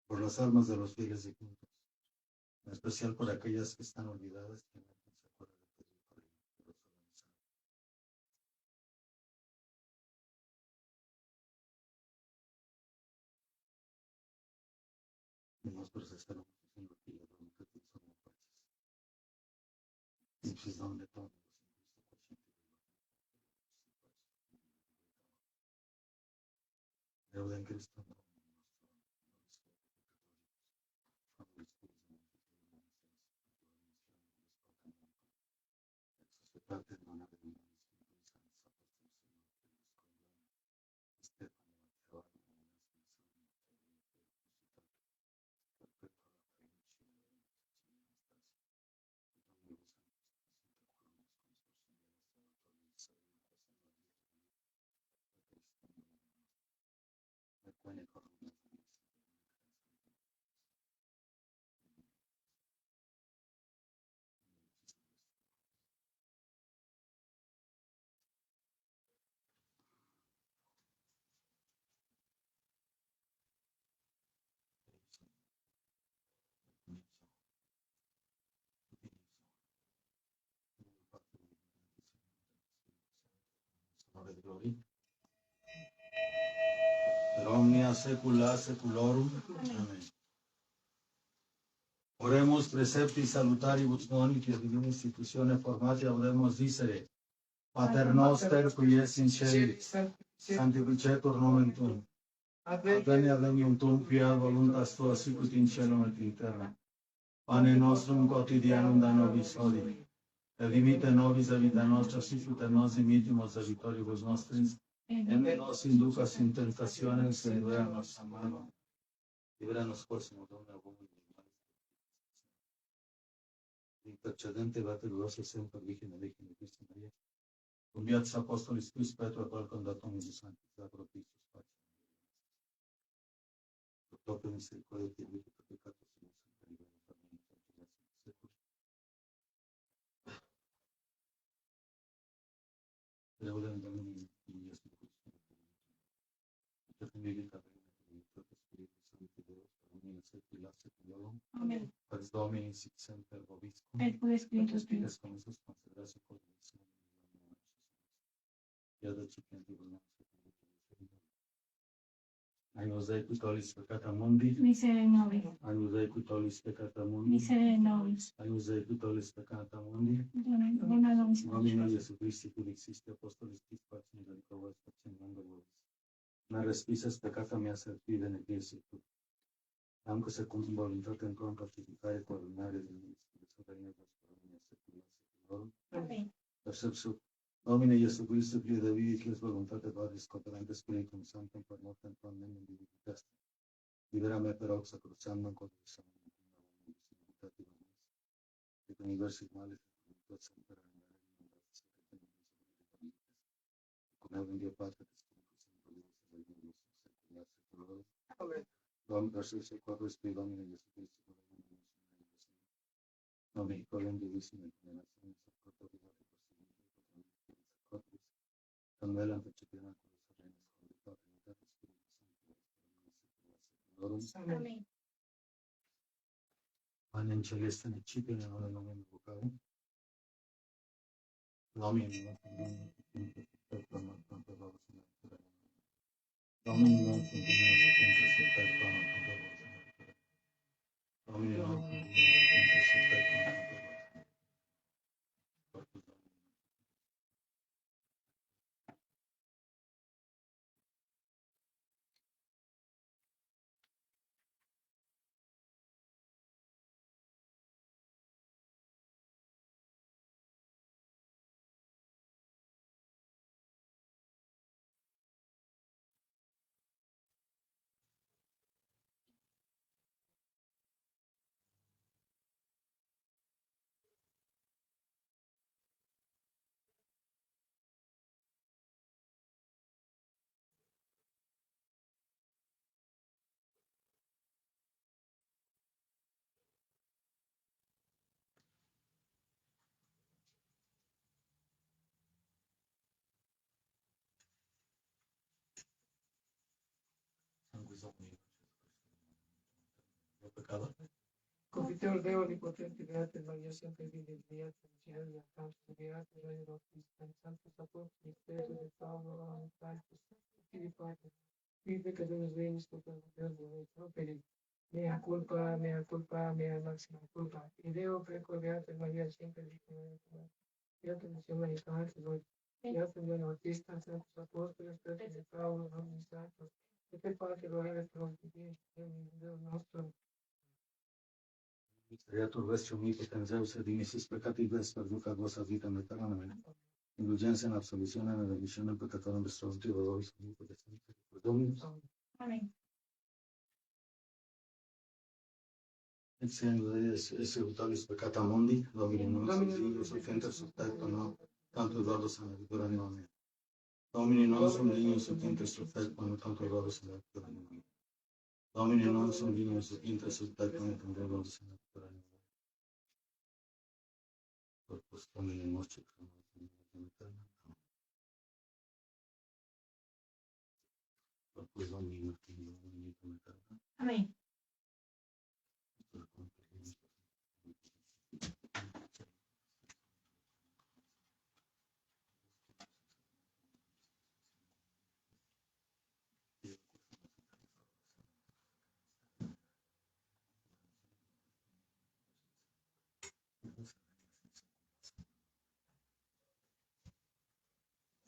Por las almas de los fieles difuntos, en especial por aquellas que están olvidadas, que no se acuerdan de pedir por ellos. Y nosotros estamos diciendo que la voluntad de Dios somos paces. Y pues donde todos deuda en Cristo. Gloria. Per omnia secula seculorum. Amén. Oremus precepti salutaribus boni et divina institutione formati audemus dicere. Pater noster qui es in celis, sanctificetur nomen tuum. Adveniat regnum tuum, fiat voluntas tua sicut in cielo et in terra. Pane nostrum quotidianum da nobis hodie. Et dimitte nobis a vita nostra, sicut et nos dimittimus a vitoribus nostris. Et ne nos inducas in tentationem, sed libera-nos a malo. Libera-nos quorum domine omni males. Intercedente vateluosa semper Virgine Dei Christi Maria. Cum viatis apostolis quis Petro qualcum datum in sanctis propitius pacem. Proprio misericordia et vita peccatus nostri per liberare famiglia secoli. Prevolem Domini Iesu Christus. Et vivit et Spiritus Sancti Deus, omnia secula seculorum. Amén. Pax Domini sic semper vobiscum. Et tu Espíritus Tuyo. Spiritus consus consideras et cordis. Iad accipientibus nostri. Agnus Dei qui tollis peccata mundi. Miserere nobis. Agnus Dei qui tollis peccata mundi. Miserere nobis. Agnus Dei qui tollis peccata mundi. Dona nobis. Nomine Iesu Christi, qui dixiste apostolis quis pacem delicavis pacem manda vobis. Me respices peccata mea servide ne Jesu tu. Anque secundum voluntatem tuam pacificare coronare de nobis, reina prosperum secula seculorum. Amén. Percepsu Domine Iesu Christi, qui de vivis les voluntate Patris cooperante Spiritum Sanctum per mortem tuam menem vivificast. Libera me per oxa cruciandum contra et universis males et semper cum eum Deo Pater et Spiritus Sanctus secula seculorum. Amen. Dom versus Corpus Christi Domine Iesu Christi. Domine Corpus Christi Domine Convelam percipiam Amén. Panem celeste necipit in nomen vocarum. Domini nostrum Domini perpetuum Domini nostrum Domini perpetuum Domini nostrum Pecador. Confiteo el Deo omnipotente, gracias María, siempre vive el día, felicidad y alcance, gracias Rey de los Cristianos, santos apóstoles, misterios de Pablo, santos, y de Padre, vive que Dios reyes, porque Dios no pedir. Mea culpa, mea máxima culpa. Y Deo preco, gracias María, siempre vive gracias María, antes hoy, gracias Dios Bautista, santos apóstoles, gracias de Pablo, santos, este Padre, lo hagas por los que tienes, Dios nuestro. Creator vestio omnipotenzeus et dimisis peccatis perducat vos vitam aeternam. Indulgencia en absolución en la remisión del pecador en nuestro antiguo Dovis omnipotente. Dominus. Amén. Esse utalis peccata mundi, Domini nostrum dignus offender subtecto no, tanto Eduardo Sanadura Amen. Domini nostrum dignus offender subtecto no, tanto Eduardo Sanadura Amen. Domini nostrum dignus offender subtecto no, tanto Eduardo Sanadura Amen. Corpus Domini nostri, Corpus Domini nostri, Amén.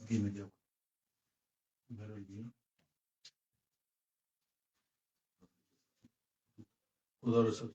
Dime de agua. Primero el vino. Poderoso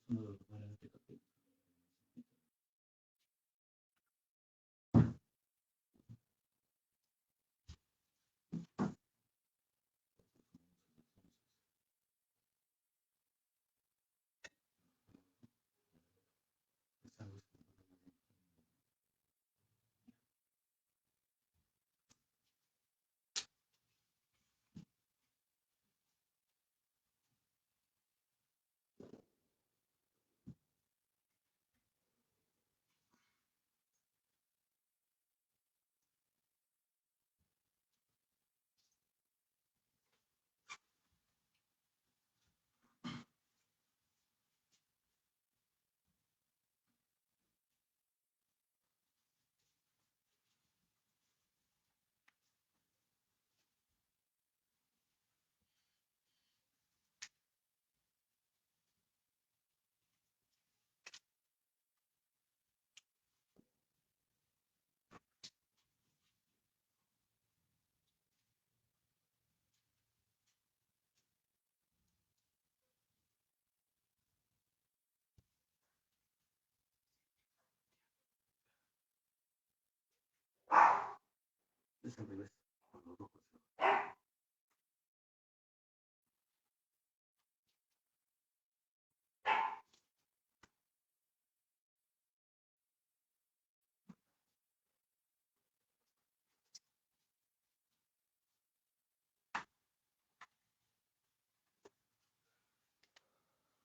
es al revés. Con los ojos.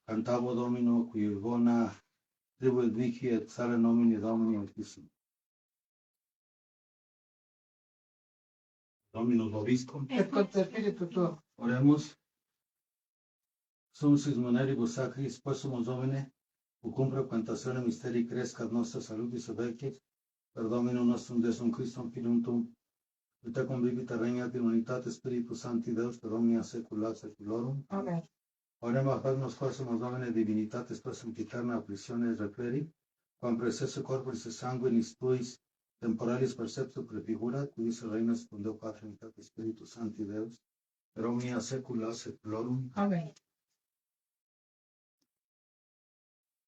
Cantavo Domino qui bona tribuet vici et sale nomini Domini Altísimo. Dominus vobiscum. Et contra Spiritu tuo. Oremos. Sumus moneribus sacris, possumus Domine, ucumbre quantatione mysteri crescat nostra salutis obercis, per Dominum nostrum Desum Christum Filium Tuum, et tecum vivita regnat in unitate Spiritus Sancti Deus per omnia saecula saeculorum. Amen. Oremos nos possumus Domine divinitatis possum eterna afflictiones repleri, quam praecesso corporis et sanguinis tuis temporalis perceptu prefigurat, quis reinas cum Deo Patre unitate Spiritus Sancti Deus, per omnia saecula saeculorum. Amen.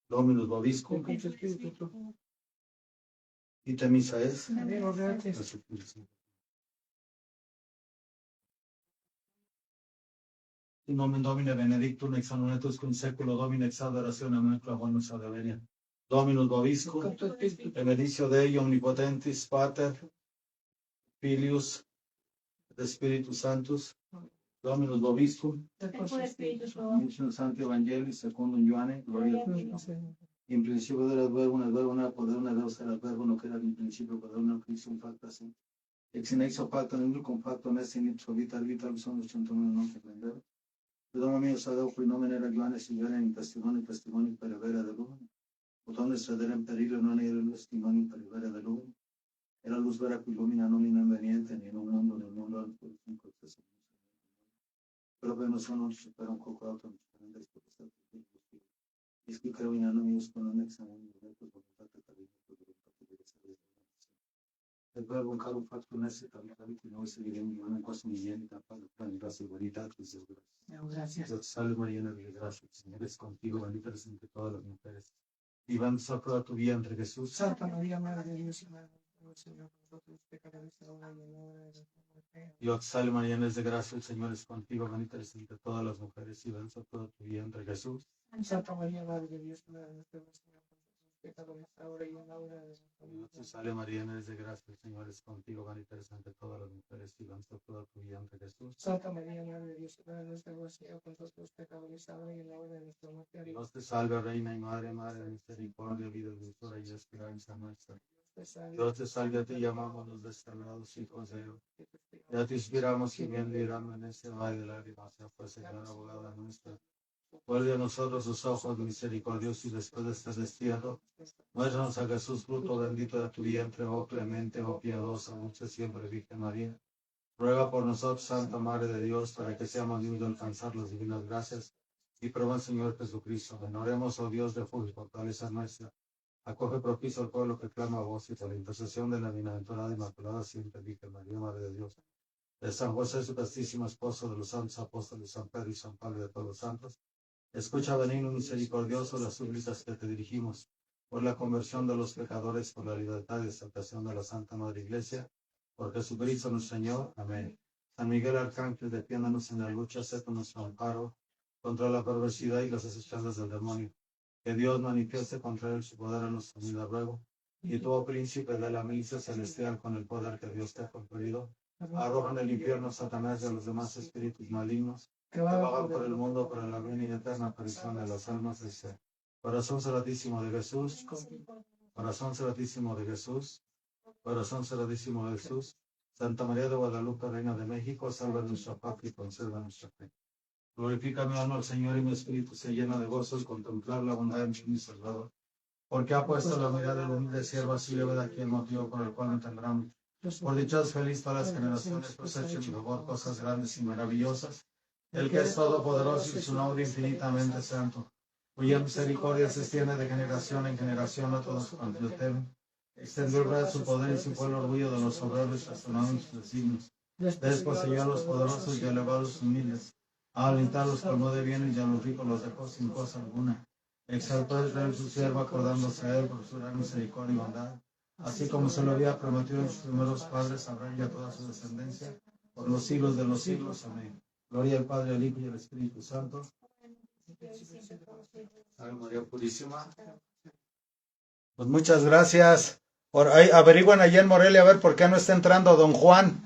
Dominus vobiscum. Et contra Spiritu tuo. Ite missa es. Deo gratis. In nomen Domine benedictum ex annunetus cum seculo Domine ex adorationem macula bonus ad avenia. Dominus vobiscum. Contra Spiritu tuo. Benedictio Dei omnipotentis Pater, Filius et Spiritus Sanctus. Dominus vobiscum. Et El contra Espíritu Spiritu Santo. In Sancti Evangelii secundum Ioanne, gloria a Gloria a Deus. In principio era el verbo, et poder una Deus era el verbo, no era in principio poder una Christum facta sum. Ex in exo facto nihil cum facto est in ipso vita vitalibus omnes centum non prendere. Perdón mio sadau qui nomine reglane signore in testimoni per avere da lui. Utonde sedere in perilo non era il testimoni per avere da lui. E la luz vera che illumina non inveniente ni in un mondo nel mondo altro in questo senso. Però per non sono per un coco auto non c'è niente di questo. Es que creo in anno con un examen di detto volontate carino per volontate di essere. El verbo un caro fatto con esse también que no se vive en un paso muy bien para la seguridad que se Gracias. Salve María, llena de gracia, el Señor es contigo, bendita eres entre todas las mujeres. Y bendito fruto de tu vientre, Jesús. Santa María, Madre de Dios y Madre del Señor, nosotros pecadores, ahora y en la hora de nuestra muerte. Dios salve María, llena de gracia, el Señor es contigo, bendita eres entre todas las mujeres. Y bendito fruto de tu vientre, Jesús. Santa María, Madre de Dios y Madre de nuestro Señor, nosotros pecadores, ahora y en la hora de nuestra muerte. Dios salve María, llena de gracia, el Señor es contigo, bendita eres entre todas las mujeres. Y bendito fruto de tu vientre, Jesús. Santa María, Madre de Dios y Madre de nuestro Señor, nosotros pecadores, ahora y en la hora de nuestra muerte. Dios te salve, Reina y Madre, Madre de misericordia, vida, dulzura y esperanza nuestra. Dios te salve, a ti llamamos los desterrados hijos de Dios. Ya te inspiramos y bien librando en este valle de lágrimas, ya fue Señora abogada nuestra. Vuelve a nosotros sus ojos misericordiosos y después de este destierro, muéstranos a Jesús, fruto bendito de tu vientre, oh clemente, oh piadosa, dulce siempre Virgen María. Ruega por nosotros, Santa Madre de Dios, para que seamos dignos de alcanzar las divinas gracias. Y prueba, Señor Jesucristo, veneremos, oh Dios, refugio y fortaleza nuestra. Acoge propicio al pueblo que clama a vos y por la intercesión de la bienaventurada Inmaculada siempre Virgen María, Madre de Dios. De San José, su castísimo esposo, de los santos apóstoles, San Pedro y San Pablo, de todos los santos. Escucha, benigno y misericordioso, las súplicas que te dirigimos, por la conversión de los pecadores, por la libertad y salvación de la Santa Madre Iglesia, por Jesucristo nuestro Señor. Amén. San Miguel Arcángel, defiéndanos en la lucha, sé nuestro amparo contra la perversidad y las acechanzas del demonio. Que Dios manifieste contra él su poder en nuestra vida, ruego. Y tú, oh príncipe de la milicia celestial, con el poder que Dios te ha conferido, arroja en el infierno a Satanás y a los demás espíritus malignos que vagan por el mundo para la ruina y eterna aparición de las almas de ser. Corazón Sagratísimo de Jesús, Corazón Sagratísimo de Jesús, Corazón Sagratísimo de Jesús, Santa María de Guadalupe, Reina de México, salva nuestra patria y conserva nuestra fe. Glorifica mi alma al Señor y mi espíritu se llena de gozo al contemplar la bondad de mi Salvador, porque ha puesto la mirada del humilde siervo, así le ve de aquí el motivo por el cual me tendrán. Por dichas feliz todas las generaciones, pues ha hecho en mi favor cosas grandes y maravillosas. El que es todopoderoso y su nombre infinitamente santo, cuya misericordia se extiende de generación en generación a todos cuantos le temen. Extendió el brazo su poder y su fue el orgullo de los obreros trastornados sus designios. Desposeyó a los poderosos y elevó a los humildes. A alentar los colmó de bienes y a los ricos los dejó sin cosa alguna. Exaltó a Israel su siervo, acordándose a él por su gran misericordia y bondad, así como se lo había prometido en sus primeros padres, a Abraham y a toda su descendencia, por los siglos de los siglos. Amén. Gloria al Padre, al Hijo y al Espíritu Santo. Ave María Purísima. Pues muchas gracias. Por ahí averiguan allá en Morelia a ver por qué no está entrando don Juan.